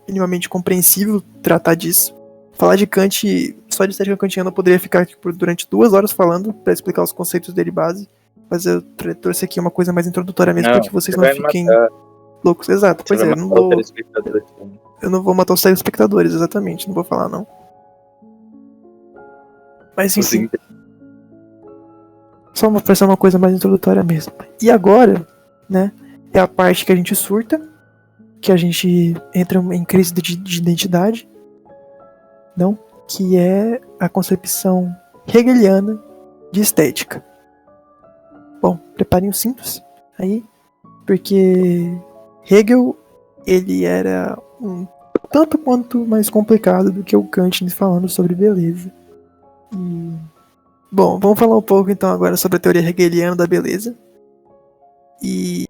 minimamente compreensível tratar disso. Falar de Kant, só de estética kantiana, eu poderia ficar aqui durante 2 horas falando para explicar os conceitos dele base. Mas eu trouxe aqui uma coisa mais introdutória mesmo, para que vocês não fiquem loucos, exato. Pois Você é, vai matar o telespectador. eu não vou matar os telespectadores, exatamente, não vou falar não. Mas enfim, só pra ser uma coisa mais introdutória mesmo. E agora, né, é a parte que a gente surta, que a gente entra em crise de identidade, não? Que é a concepção hegeliana de estética. Bom, preparem os cintos aí, porque Hegel, ele era um tanto quanto mais complicado do que o Kant falando sobre beleza. E, bom, vamos falar um pouco então agora sobre a teoria hegeliana da beleza. E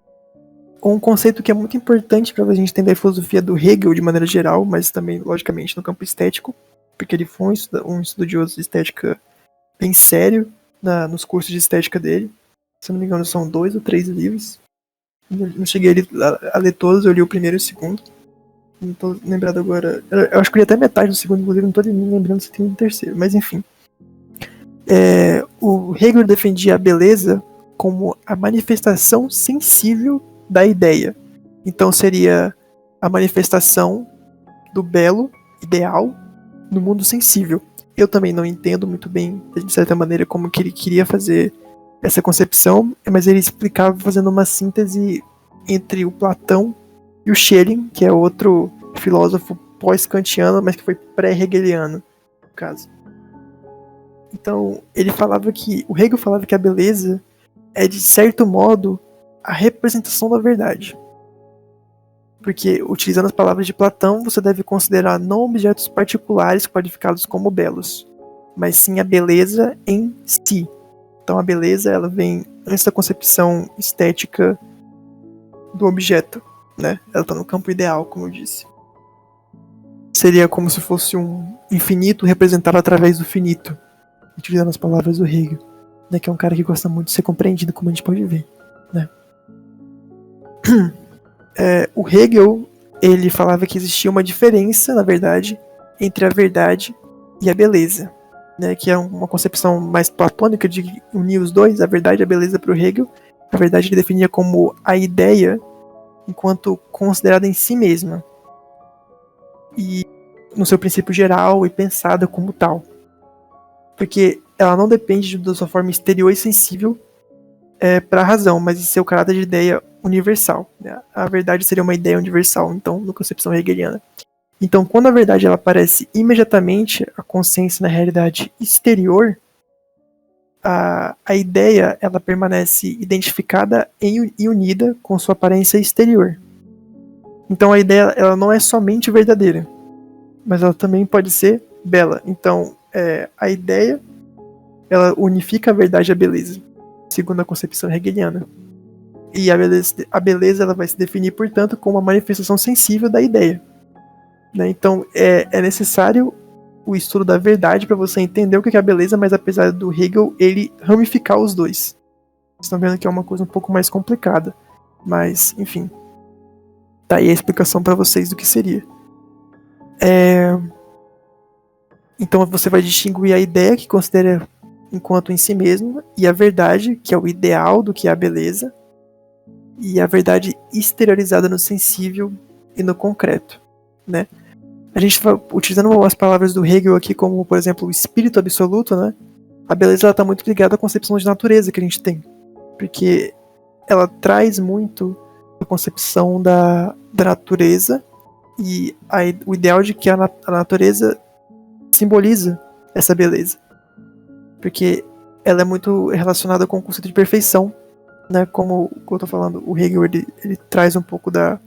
um conceito que é muito importante para a gente entender a filosofia do Hegel de maneira geral, mas também, logicamente, no campo estético, porque ele foi um estudioso de estética bem sério nos cursos de estética dele. Se não me engano, são 2 ou 3 livros. Não cheguei a ler todos, eu li o primeiro e o segundo. Não tô lembrado agora. Eu acho que eu li até metade do segundo, inclusive, não tô me lembrando se tem um terceiro, mas enfim. O Hegel defendia a beleza como a manifestação sensível da ideia. Então seria a manifestação do belo, ideal, no mundo sensível. Eu também não entendo muito bem, de certa maneira, como que ele queria fazer essa concepção, mas ele explicava fazendo uma síntese entre o Platão e o Schelling, que é outro filósofo pós-kantiano, mas que foi pré-hegeliano, no caso. Então, o Hegel falava que a beleza é, de certo modo, a representação da verdade. Porque, utilizando as palavras de Platão, você deve considerar não objetos particulares qualificados como belos, mas sim a beleza em si. Então a beleza, ela vem antes da concepção estética do objeto, né? Ela está no campo ideal, como eu disse. Seria como se fosse um infinito representado através do finito, utilizando as palavras do Hegel, né? Que é um cara que gosta muito de ser compreendido, como a gente pode ver, né? O Hegel, ele falava que existia uma diferença, na verdade, entre a verdade e a beleza, né, que é uma concepção mais platônica de unir os dois, a verdade e a beleza, para o Hegel. A verdade ele definia como a ideia enquanto considerada em si mesma e no seu princípio geral e pensada como tal, porque ela não depende da sua forma exterior e sensível para a razão, mas de seu caráter de ideia universal, né? A verdade seria uma ideia universal, então, na concepção hegeliana. Então, quando a verdade ela aparece imediatamente à consciência na realidade exterior, a ideia ela permanece identificada e unida com sua aparência exterior. Então, a ideia ela não é somente verdadeira, mas ela também pode ser bela. Então, a ideia ela unifica a verdade e a beleza, segundo a concepção hegeliana. E a beleza ela vai se definir, portanto, como a manifestação sensível da ideia. Né? Então, é necessário o estudo da verdade para você entender o que é a beleza, mas apesar do Hegel, ele ramificar os dois. Vocês estão vendo que é uma coisa um pouco mais complicada. Mas, enfim. Tá aí a explicação para vocês do que seria. Então, você vai distinguir a ideia, que considera enquanto em si mesma, e a verdade, que é o ideal do que é a beleza, e a verdade exteriorizada no sensível e no concreto, né? A gente vai utilizando as palavras do Hegel aqui como, por exemplo, o espírito absoluto, né? A beleza está muito ligada à concepção de natureza que a gente tem, porque ela traz muito a concepção da natureza e o ideal de que a natureza simboliza essa beleza, porque ela é muito relacionada com o conceito de perfeição, né? Como eu tô falando, o Hegel ele traz um pouco da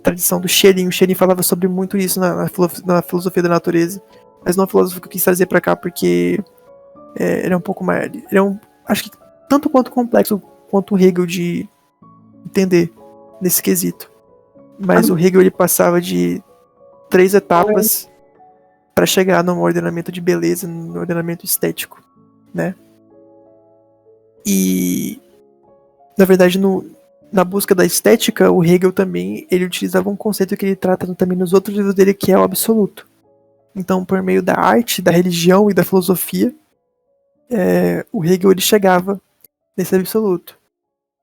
tradição do Schelling. O Schelling falava sobre muito isso na filosofia da natureza, mas não é um filósofo que eu quis trazer para cá porque ele é um pouco mais, acho que tanto quanto complexo quanto o Hegel de entender nesse quesito. Mas o Hegel ele passava de 3 etapas para chegar num ordenamento de beleza, num ordenamento estético, né? E na verdade na busca da estética, o Hegel também ele utilizava um conceito que ele trata também nos outros livros dele, que é o absoluto. Então, por meio da arte, da religião e da filosofia, o Hegel ele chegava nesse absoluto.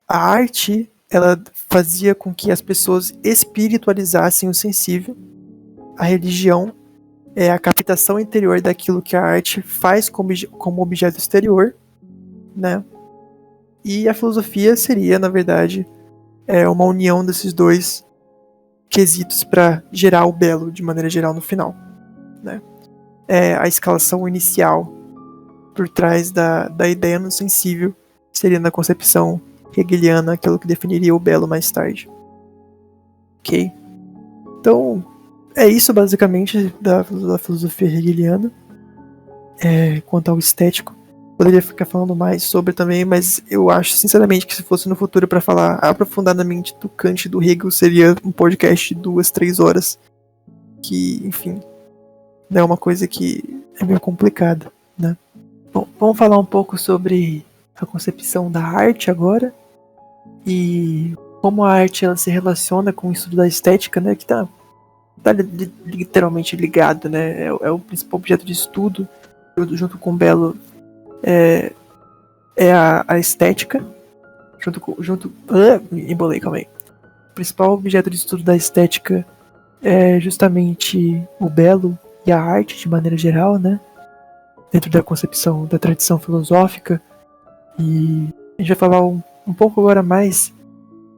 A arte ela fazia com que as pessoas espiritualizassem o sensível. A religião é a captação interior daquilo que a arte faz como objeto exterior, né? E a filosofia seria, na verdade, uma união desses dois quesitos para gerar o belo de maneira geral no final, né? É a escalação inicial por trás da ideia no sensível seria na concepção hegeliana aquilo que definiria o belo mais tarde. Ok? Então, é isso basicamente da filosofia hegeliana. Quanto ao estético, poderia ficar falando mais sobre também, mas eu acho sinceramente que se fosse no futuro para falar aprofundadamente do Kant e do Hegel, seria um podcast de 2-3 horas, que, enfim, é uma coisa que é meio complicada, né? Bom, vamos falar um pouco sobre a concepção da arte agora e como a arte ela se relaciona com o estudo da estética, né? Que tá literalmente ligado, né? É o principal objeto de estudo, junto com o belo, é a estética, embolei, calma aí. O principal objeto de estudo da estética é justamente o belo e a arte de maneira geral, né? Dentro da concepção da tradição filosófica. E a gente vai falar um pouco agora mais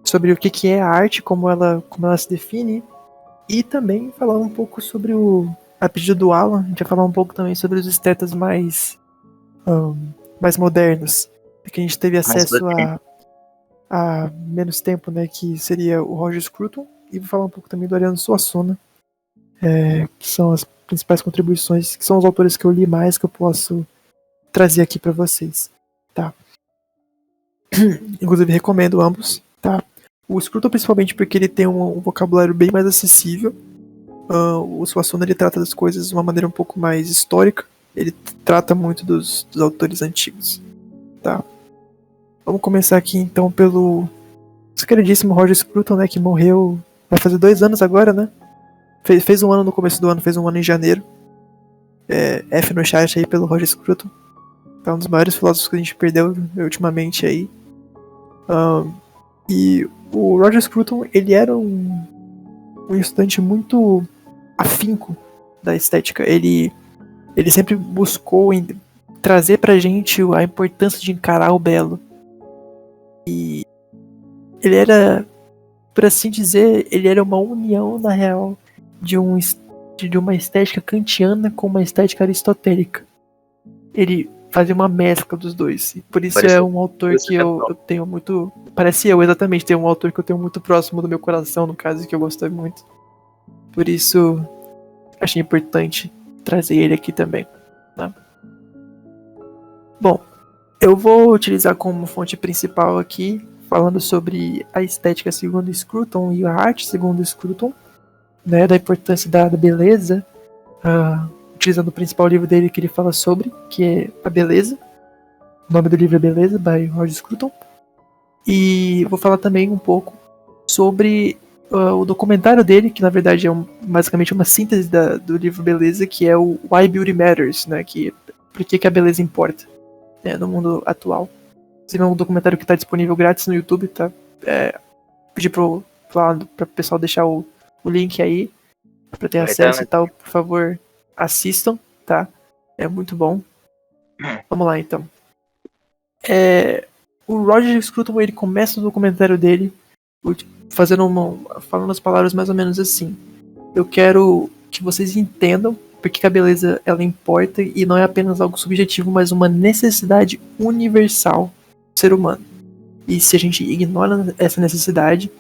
sobre o que é a arte, como ela se define, e também falar um pouco sobre a pedido do Alan, a gente vai falar um pouco também sobre os estetas mais modernos, que a gente teve acesso a menos tempo, né, que seria o Roger Scruton, e vou falar um pouco também do Ariano Suassuna, que são as principais contribuições, que são os autores que eu li mais, que eu posso trazer aqui para vocês, tá? Inclusive recomendo ambos, tá? O Scruton principalmente porque ele tem um vocabulário bem mais acessível. O Suassuna ele trata das coisas de uma maneira um pouco mais histórica. Ele trata muito dos autores antigos, tá? Vamos começar aqui então pelo queridíssimo Roger Scruton, né, que morreu, vai fazer 2 anos agora, né? Fez um ano no começo do ano, fez um ano em janeiro. F no chat aí pelo Roger Scruton. É um dos maiores filósofos que a gente perdeu ultimamente aí. E o Roger Scruton, ele era um estudante muito afinco da estética. Ele sempre buscou trazer pra gente a importância de encarar o belo. E ele era, por assim dizer, ele era uma união, na real, de uma estética kantiana com uma estética aristotélica. Ele fazia uma mescla dos dois. E por isso é um autor que eu tenho muito... Parece exatamente. Tem um autor que eu tenho muito próximo do meu coração, no caso, que eu gostei muito. Por isso, achei importante trazer ele aqui também. Tá? Bom, eu vou utilizar como fonte principal aqui, falando sobre a estética segundo Scruton e a arte segundo Scruton, né, da importância da beleza, utilizando o principal livro dele que ele fala sobre, que é a beleza. O nome do livro é Beleza, by Roger Scruton. E vou falar também um pouco sobre o documentário dele, que na verdade é basicamente uma síntese do livro Beleza, que é o Why Beauty Matters, né, que por que a beleza importa, né, no mundo atual. Esse é um documentário que está disponível grátis no YouTube, tá? Pedir pro pessoal deixar o link aí para ter acesso e tal, por favor, assistam, tá? É muito bom. Vamos lá então. O Roger Scruton, ele começa o documentário dele falando as palavras mais ou menos assim: eu quero que vocês entendam porque a beleza ela importa e não é apenas algo subjetivo, mas uma necessidade universal do ser humano. E se a gente ignora essa necessidade,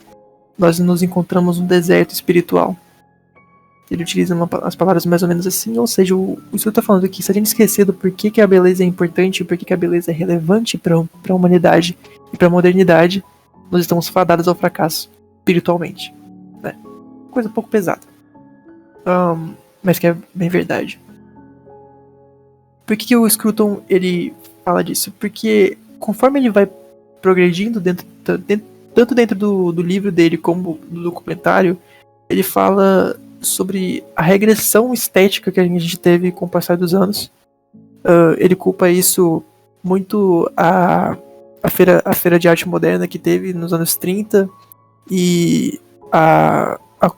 nós nos encontramos num deserto espiritual. Ele utiliza as palavras mais ou menos assim, ou seja, o Scruton está falando que se a gente esquecer do porquê que a beleza é importante, porquê que a beleza é relevante para a humanidade e para a modernidade, nós estamos fadados ao fracasso, espiritualmente. Né? Coisa um pouco pesada. Mas que é bem verdade. Por que o Scruton ele fala disso? Porque conforme ele vai progredindo tanto dentro do livro dele como do documentário, ele fala sobre a regressão estética que a gente teve com o passar dos anos. Ele culpa isso muito a a feira de arte moderna que teve nos anos 30 e o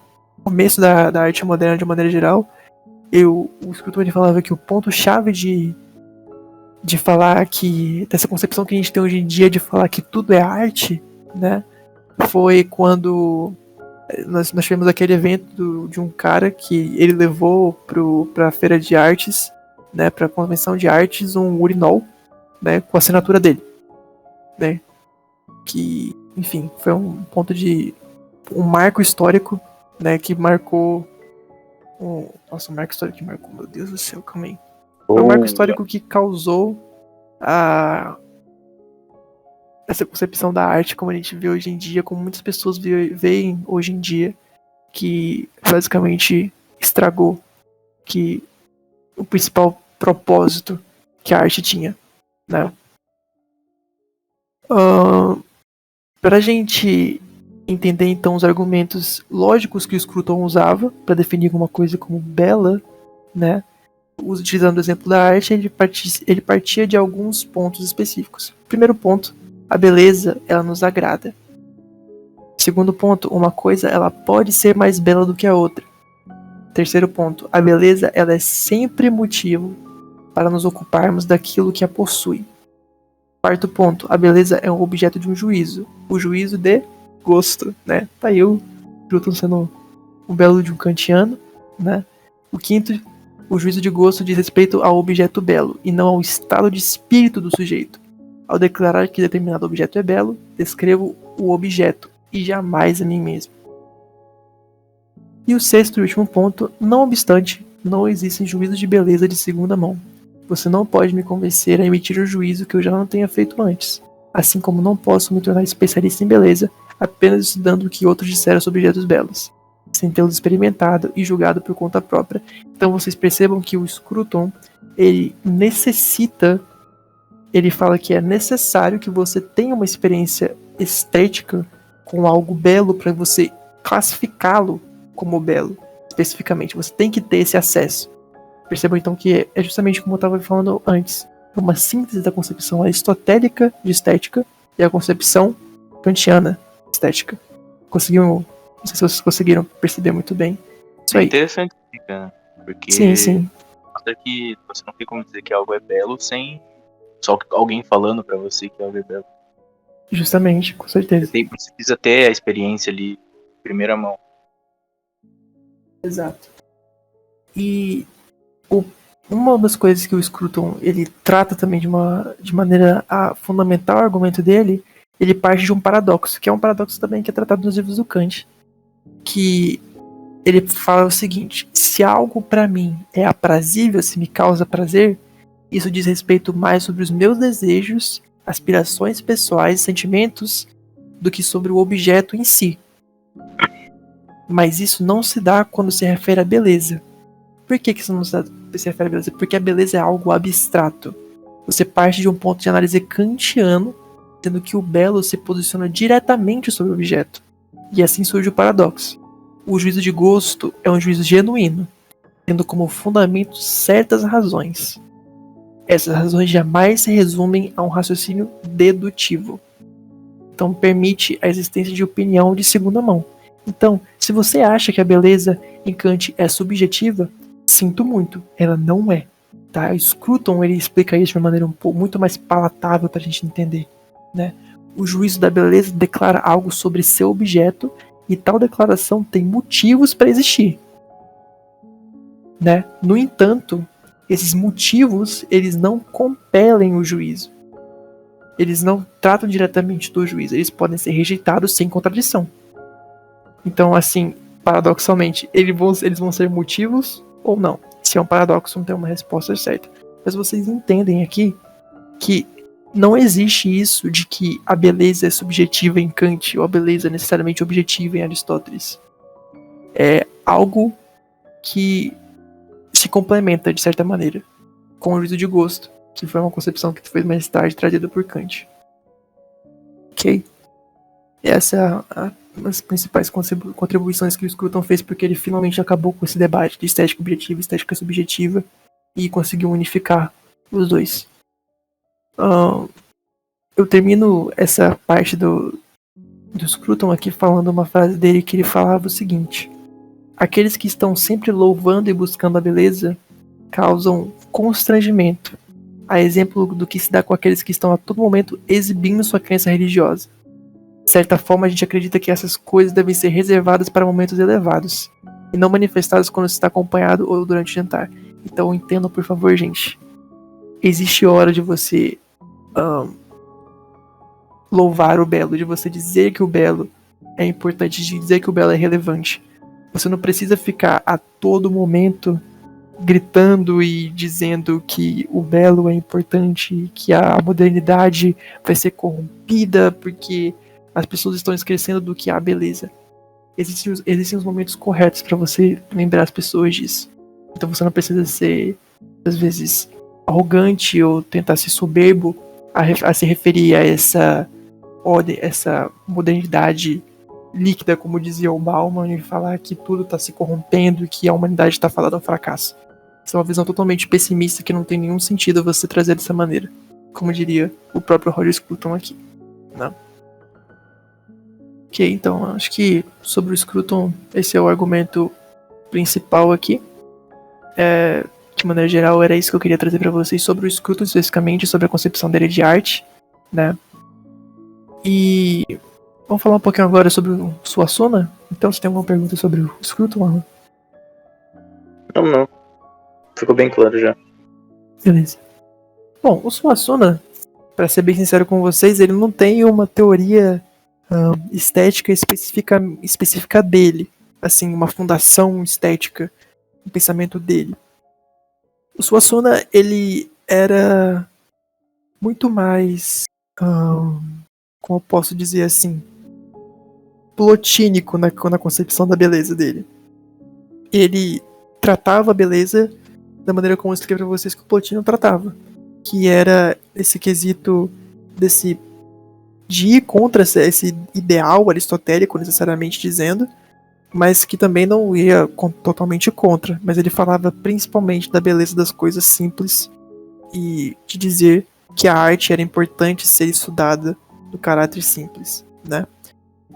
começo da arte moderna de uma maneira geral, o Scruton ele falava que o ponto-chave de falar que, dessa concepção que a gente tem hoje em dia de falar que tudo é arte, né, foi quando nós tivemos aquele evento de um cara que ele levou pra feira de artes, né, pra convenção de artes, um urinol, né, com a assinatura dele, né, que, enfim, foi um ponto um marco histórico, né, que marcou um marco histórico que marcou, meu Deus do céu, calma aí. Foi um marco histórico que causou essa concepção da arte como a gente vê hoje em dia, como muitas pessoas veem hoje em dia, que basicamente estragou que o principal propósito que a arte tinha, né? Pra gente entender então os argumentos lógicos que o Scruton usava para definir alguma coisa como bela, né? Utilizando o exemplo da arte, ele partia de alguns pontos específicos. Primeiro ponto, a beleza, ela nos agrada. Segundo ponto, uma coisa, ela pode ser mais bela do que a outra. Terceiro ponto, a beleza, ela é sempre motivo para nos ocuparmos daquilo que a possui. Quarto ponto, a beleza é um objeto de um juízo. O juízo de gosto, né? Tá aí o Scruton sendo um belo de um kantiano, né? O quinto, o juízo de gosto diz respeito ao objeto belo, e não ao estado de espírito do sujeito. Ao declarar que determinado objeto é belo, descrevo o objeto, e jamais a mim mesmo. E o sexto e último ponto, não obstante, não existem juízos de beleza de segunda mão. Você não pode me convencer a emitir o juízo que eu já não tenha feito antes. Assim como não posso me tornar especialista em beleza apenas estudando o que outros disseram sobre objetos belos, sem tê-los experimentado e julgado por conta própria. Então vocês percebam que o Scruton, ele fala que é necessário que você tenha uma experiência estética com algo belo para você classificá-lo como belo, especificamente. Você tem que ter esse acesso. Percebam então que é justamente como eu estava falando antes, uma síntese da concepção aristotélica de estética e a concepção kantiana de estética. Não sei se vocês conseguiram perceber muito bem. Isso aí. É interessante, cara, porque sim. mostra que você não tem como dizer que algo é belo sem só alguém falando pra você que algo é belo. Justamente, com certeza. Você precisa ter a experiência ali, em primeira mão. Exato. E uma das coisas que o Scruton ele trata também de maneira a fundamentar o argumento dele, ele parte de um paradoxo, que é um paradoxo também que é tratado nos livros do Kant, que ele fala o seguinte: se algo para mim é aprazível, se me causa prazer, isso diz respeito mais sobre os meus desejos, aspirações pessoais e sentimentos do que sobre o objeto em si. Mas isso não se dá quando se refere à beleza. Por que isso não se refere à beleza? Porque a beleza é algo abstrato. Você parte de um ponto de análise kantiano, tendo que o belo se posiciona diretamente sobre o objeto. E assim surge o paradoxo. O juízo de gosto é um juízo genuíno, tendo como fundamento certas razões. Essas razões jamais se resumem a um raciocínio dedutivo. Então permite a existência de opinião de segunda mão. Então, se você acha que a beleza em Kant é subjetiva, sinto muito, ela não é. Tá? O Scruton ele explica isso de uma maneira muito mais palatável para a gente entender. Né? O juízo da beleza declara algo sobre seu objeto e tal declaração tem motivos para existir. Né? No entanto, esses motivos eles não compelem o juízo. Eles não tratam diretamente do juízo, eles podem ser rejeitados sem contradição. Então, assim, paradoxalmente, eles vão ser motivos ou não. Se é um paradoxo, não tem uma resposta certa. Mas vocês entendem aqui que não existe isso de que a beleza é subjetiva em Kant ou a beleza é necessariamente objetiva em Aristóteles. É algo que se complementa, de certa maneira, com o juízo de gosto, que foi uma concepção que foi mais tarde trazida por Kant. Ok? Essa é uma das principais contribuições que o Scruton fez, porque ele finalmente acabou com esse debate de estética objetiva e estética subjetiva e conseguiu unificar os dois. eu termino essa parte do Scruton aqui falando uma frase dele que ele falava o seguinte: aqueles que estão sempre louvando e buscando a beleza causam constrangimento, a exemplo do que se dá com aqueles que estão a todo momento exibindo sua crença religiosa. De certa forma, a gente acredita que essas coisas devem ser reservadas para momentos elevados, e não manifestadas quando se está acompanhado ou durante o jantar. Então entendam, por favor, gente. Existe hora de você louvar o belo, de você dizer que o belo é importante, de dizer que o belo é relevante. Você não precisa ficar a todo momento gritando e dizendo que o belo é importante, que a modernidade vai ser corrompida porque as pessoas estão esquecendo do que é a beleza. Existem os momentos corretos para você lembrar as pessoas disso. Então você não precisa ser, às vezes, arrogante ou tentar ser soberbo a se referir a essa modernidade líquida, como dizia o Bauman, e falar que tudo está se corrompendo e que a humanidade está fadada ao fracasso. Essa é uma visão totalmente pessimista que não tem nenhum sentido você trazer dessa maneira, como diria o próprio Roger Scruton aqui, né? Ok, então acho que sobre o Scruton esse é o argumento principal aqui. De maneira geral era isso que eu queria trazer para vocês sobre o Scruton, especificamente sobre a concepção dele de arte, né? E vamos falar um pouquinho agora sobre o Suassuna. Então, você tem alguma pergunta sobre o Scruton, Alan? Não. Ficou bem claro já. Beleza. Bom, o Suassuna, para ser bem sincero com vocês, ele não tem uma teoria estética específica dele. Assim, uma fundação estética no pensamento dele. O Suassuna, ele era muito mais, como eu posso dizer assim, plotínico na concepção da beleza dele. Ele tratava a beleza da maneira como eu expliquei pra vocês que o Plotino tratava, que era esse quesito de ir contra esse ideal aristotélico, necessariamente dizendo, mas que também não ia totalmente contra, mas ele falava principalmente da beleza das coisas simples e de dizer que a arte era importante ser estudada do caráter simples, né?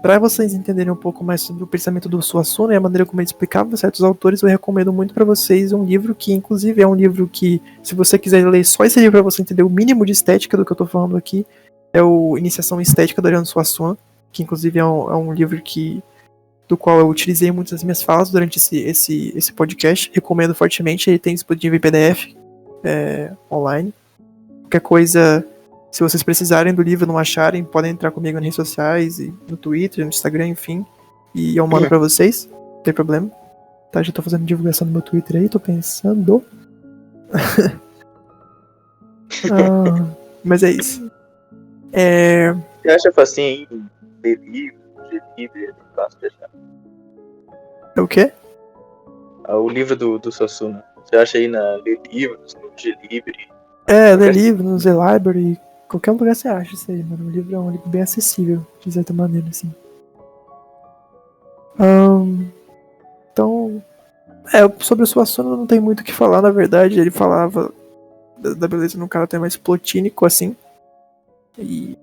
Para vocês entenderem um pouco mais sobre o pensamento do Suassuna e a maneira como ele explicava certos autores, eu recomendo muito para vocês um livro que, inclusive, é um livro que, se você quiser ler só esse livro para você entender o mínimo de estética do que eu tô falando aqui, é o Iniciação Estética do Ariano Suassuna, que, inclusive, é um livro do qual eu utilizei muitas das minhas falas durante esse podcast. Recomendo fortemente, ele tem disponível em PDF online. Qualquer coisa, se vocês precisarem do livro e não acharem, podem entrar comigo nas redes sociais, e no Twitter, no Instagram, enfim. E eu mando pra vocês, não tem problema. Tá, já tô fazendo divulgação no meu Twitter aí, tô pensando. Mas é isso. Você acha facinho aí ler livro, ler livro, é fácil de achar? É o quê? O livro do Suassuna. Você acha aí na Ler Livros, no G-Livre? Ler livro, no Z-Library, qualquer lugar você acha isso aí, mano. O livro é um livro bem acessível, de certa maneira, assim. Então, sobre o Suassuna não tem muito o que falar, na verdade. Ele falava da beleza num caráter mais plotínico, assim. E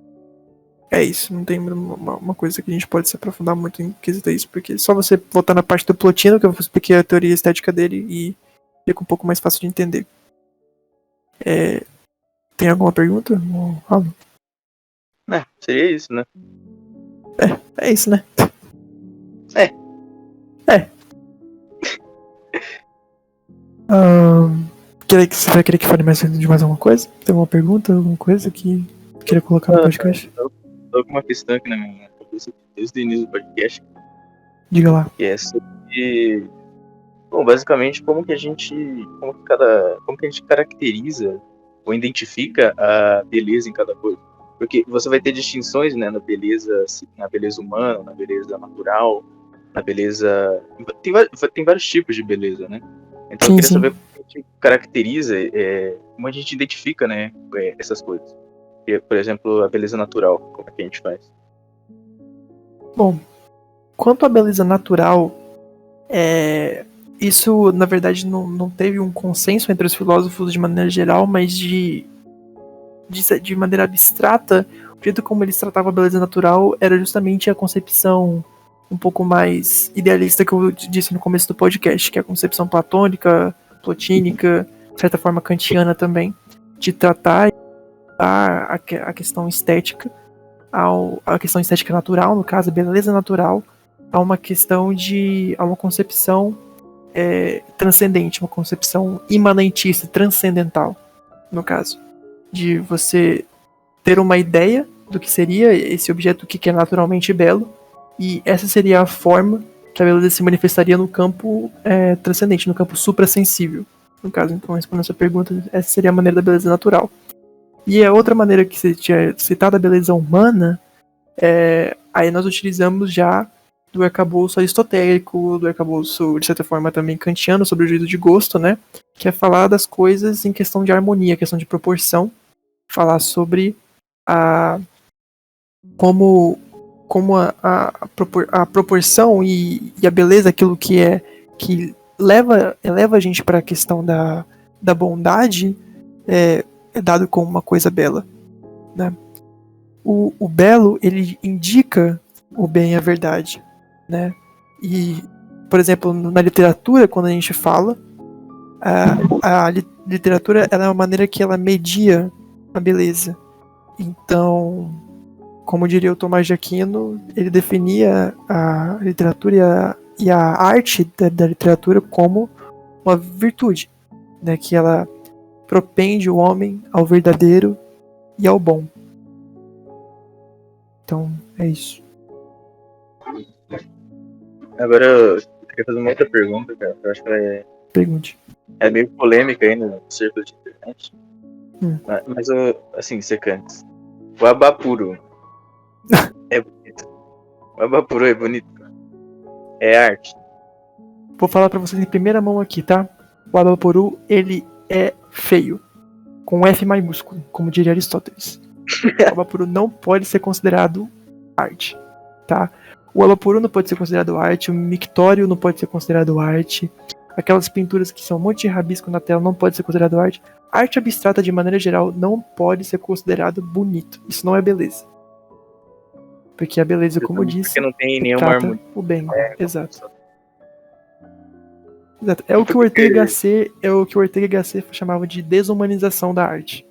é isso, não tem uma coisa que a gente pode se aprofundar muito em quesito isso, porque só você voltar na parte do Plotino, que eu expliquei a teoria estética dele, e fica um pouco mais fácil de entender. Tem alguma pergunta? Seria isso, né? É isso, né? Você vai querer que fale de mais alguma coisa? Tem alguma pergunta, alguma coisa que queira colocar no podcast? Tô com uma questão aqui na minha cabeça desde o início do podcast. Diga lá. Que é sobre, bom, basicamente como que a gente caracteriza ou identifica a beleza em cada coisa. Porque você vai ter distinções, né, na beleza humana, na beleza natural, na beleza... Tem vários tipos de beleza, né? Então eu queria saber como a gente caracteriza, como a gente identifica, né, essas coisas. Por exemplo, a beleza natural, como é que a gente faz? Bom, quanto à beleza natural, isso na verdade não teve um consenso entre os filósofos de maneira geral, mas de maneira abstrata, o jeito como eles tratavam a beleza natural era justamente a concepção um pouco mais idealista que eu disse no começo do podcast, que é a concepção platônica, plotínica, de certa forma kantiana também, de tratar a questão estética, a questão estética natural, no caso, a beleza natural, a uma questão a uma concepção transcendente, uma concepção imanentista, transcendental, no caso, de você ter uma ideia do que seria esse objeto que é naturalmente belo, e essa seria a forma que a beleza se manifestaria no campo transcendente, no campo suprassensível. No caso, então, respondendo essa pergunta, essa seria a maneira da beleza natural. E a outra maneira que você tinha citado, a beleza humana, aí nós utilizamos já do arcabouço aristotélico, do arcabouço, de certa forma, também kantiano, sobre o juízo de gosto, né? Que é falar das coisas em questão de harmonia, questão de proporção, falar sobre como a proporção e a beleza, aquilo que eleva a gente para a questão da bondade, é dado como uma coisa bela, né? O belo, ele indica o bem e a verdade, né? E, por exemplo, na literatura, quando a gente fala, a literatura ela é uma maneira que ela media a beleza. Então, como diria o Tomás de Aquino, ele definia a literatura e a arte da literatura como uma virtude, né? Que ela propende o homem ao verdadeiro e ao bom. Então, é isso. Agora eu queria fazer uma outra pergunta, cara. Eu acho que Pergunte. é meio polêmica aí no círculo de internet. Mas assim, secantes. O Abapuru é bonito. O Abapuru é bonito. É arte. Vou falar pra vocês em primeira mão aqui, tá? O Abaporu, ele é feio. Com F maiúsculo, como diria Aristóteles. O Abaporu não pode ser considerado arte, tá? O Abaporu não pode ser considerado arte, o mictório não pode ser considerado arte, aquelas pinturas que são um monte de rabisco na tela não pode ser considerado arte. Arte abstrata, de maneira geral, não pode ser considerado bonito. Isso não é beleza. Porque a beleza, como eu disse, porque não tem nenhuma trata harmonia. o bem. Exato. Exato. É o que o Ortega Gasset chamava de desumanização da arte.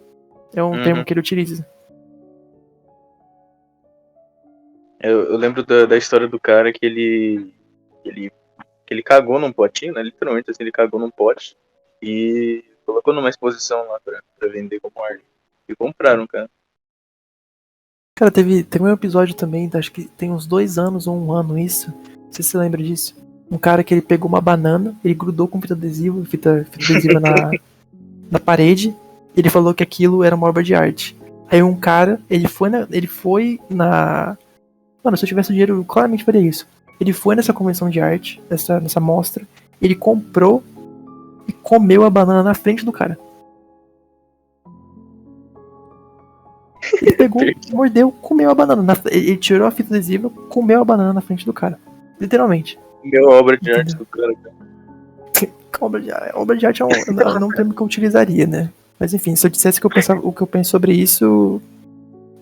É um termo que ele utiliza. Eu lembro da história do cara que ele cagou num potinho, né? Literalmente, assim, ele cagou num pote e colocou numa exposição lá pra vender como arte. E compraram, cara. Cara, teve um episódio também, acho que tem uns 2 anos ou 1 ano isso. Não sei se você lembra disso. Um cara que ele pegou uma banana, ele grudou com fita adesiva na parede, e ele falou que aquilo era uma obra de arte. Aí um cara, ele foi na. Mano, se eu tivesse dinheiro, eu claramente faria isso. Ele foi nessa convenção de arte, nessa mostra, ele comprou e comeu a banana na frente do cara. Ele pegou, mordeu, comeu a banana. Ele tirou a fita adesiva, comeu a banana na frente do cara. Literalmente. Meu obra de arte do cara. Obra de arte é um termo que eu utilizaria, né? Mas enfim, se eu dissesse o que eu penso sobre isso,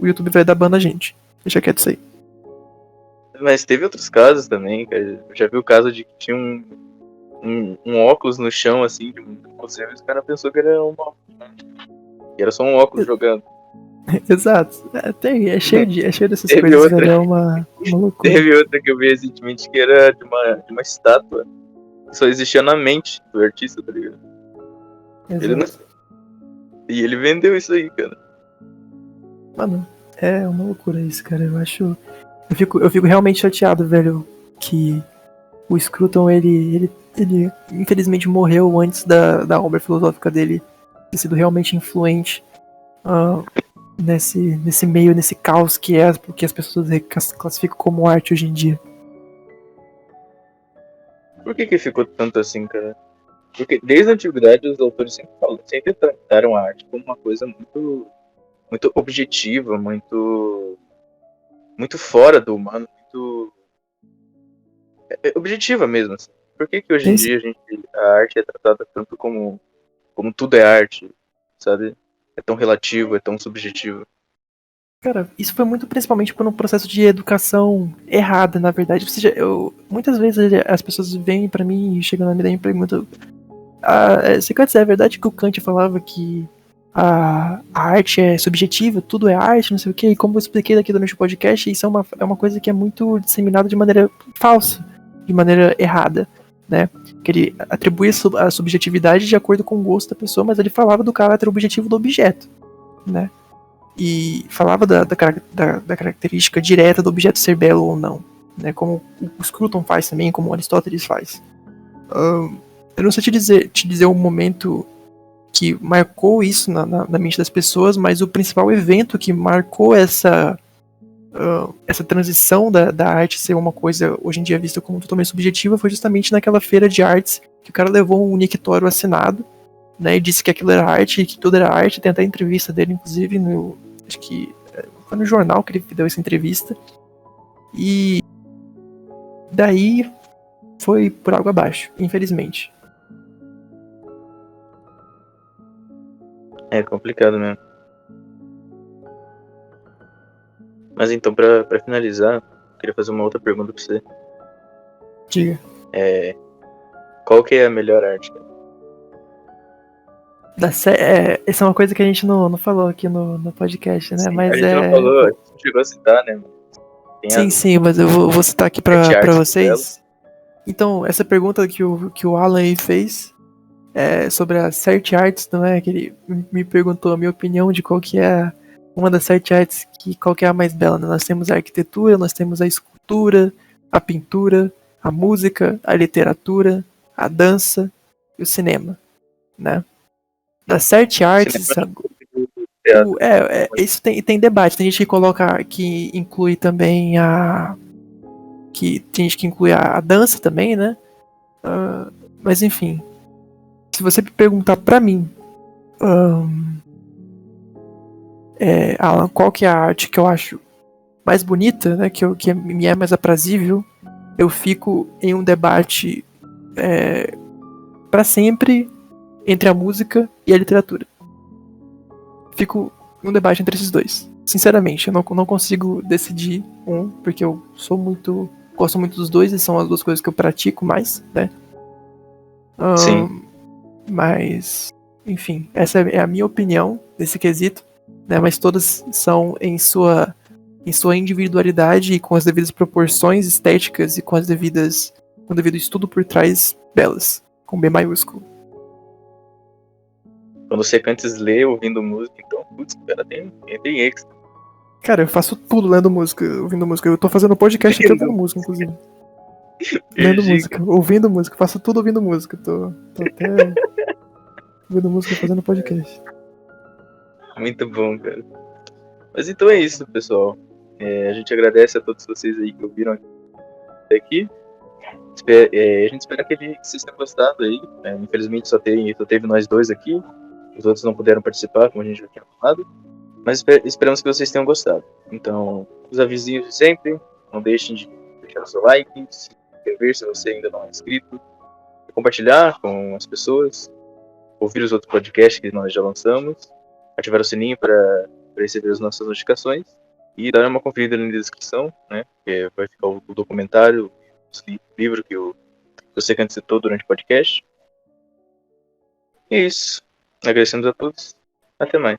o YouTube vai dar ban na gente. Deixa quieto isso aí. Mas teve outros casos também, cara. Eu já vi o caso de que tinha um óculos no chão, assim, de muito museu, e os caras pensou que era uma. E era só um óculos jogando. Exato. É cheio dessas Teve coisas, outra. velho. É uma loucura. Teve outra que eu vi recentemente que era de uma estátua que só existia na mente do artista, tá ligado? Ele não... E ele vendeu isso aí, cara. Mano, é uma loucura isso, cara. Eu fico realmente chateado, velho, que o Scruton, ele infelizmente morreu antes da obra filosófica dele ter sido realmente influente nesse meio, nesse caos que é porque as pessoas classificam como arte hoje em dia. Por que ficou tanto assim, cara? Porque desde a antiguidade os autores sempre trataram a arte como uma coisa muito, muito objetiva, muito fora do humano, muito objetiva mesmo. Assim. Por que hoje em dia a arte é tratada tanto como tudo é arte, sabe? é tão relativo, é tão subjetivo? Cara, isso foi muito principalmente por um processo de educação errada, na verdade. Ou seja, muitas vezes as pessoas vêm pra mim e chegam na minha e me perguntam: você quer dizer, é verdade que o Kant falava que a arte é subjetiva, tudo é arte, não sei o quê? E como eu expliquei aqui durante o podcast, isso é uma coisa que é muito disseminada de maneira falsa, de maneira errada, né? Que ele atribui a subjetividade de acordo com o gosto da pessoa, mas ele falava do caráter objetivo do objeto, né? E falava da característica direta do objeto ser belo ou não, né? Como o Scruton faz também, como o Aristóteles faz. Eu não sei te dizer um momento que marcou isso na mente das pessoas, mas o principal evento que marcou essa transição da arte ser uma coisa hoje em dia vista como totalmente subjetiva foi justamente naquela feira de artes que o cara levou um nictório assinado, né, e disse que aquilo era arte, que tudo era arte. Tem até a entrevista dele, inclusive, acho que foi no jornal que ele deu essa entrevista. E daí foi por água abaixo, infelizmente. É complicado mesmo. Mas então, pra finalizar, eu queria fazer uma outra pergunta pra você. Diga. Qual que é a melhor arte? Essa é uma coisa que a gente não falou aqui no podcast, né? Sim, Mas a gente não falou, a gente não chegou a citar, né? Tem Sim, mas eu vou citar aqui pra artes vocês. Então, essa pergunta que o Alan aí fez sobre as sete artes, não é? Que ele me perguntou a minha opinião de qual que é uma das sete artes, qual que é a mais bela, né? Nós temos a arquitetura, nós temos a escultura, a pintura, a música, a literatura, a dança e o cinema, né? Das sete artes, teatro. isso tem debate. Tem gente que coloca, que inclui também tem gente que inclui a dança também, né? Mas enfim, se você me perguntar pra mim, Alan, qual que é a arte que eu acho mais bonita, né? Que me é mais aprazível, eu fico em um debate pra sempre entre a música e a literatura. Fico em um debate entre esses dois. Sinceramente, eu não consigo decidir um, porque eu gosto muito dos dois e são as duas coisas que eu pratico mais, né? Sim. Mas, enfim, essa é a minha opinião nesse quesito, né? Mas todas são em sua individualidade e com as devidas proporções estéticas e com o devido estudo por trás belas, com B maiúsculo. Quando você canta ler ouvindo música, então, putz, cara, tem extra. Cara, eu faço tudo lendo música, ouvindo música. Eu tô fazendo podcast aqui ouvindo música, inclusive. Lendo música, ouvindo música, faço tudo ouvindo música. Tô até ouvindo música fazendo podcast. Muito bom, cara. Mas então é isso, pessoal. A gente agradece a todos vocês aí que ouviram até aqui. A gente espera que vocês tenham gostado aí. Infelizmente só teve nós dois aqui. Os outros não puderam participar, como a gente já tinha falado. Mas esperamos que vocês tenham gostado. Então, os avisinhos de sempre. Não deixem de deixar o seu like, se inscrever se você ainda não é inscrito. Compartilhar com as pessoas. Ouvir os outros podcasts que nós já lançamos. Ativar o sininho para receber as nossas notificações. E dar uma conferida na descrição, né? Que vai ficar o documentário, o livro que você citou durante o podcast. E é isso. Agradecemos a todos. Até mais.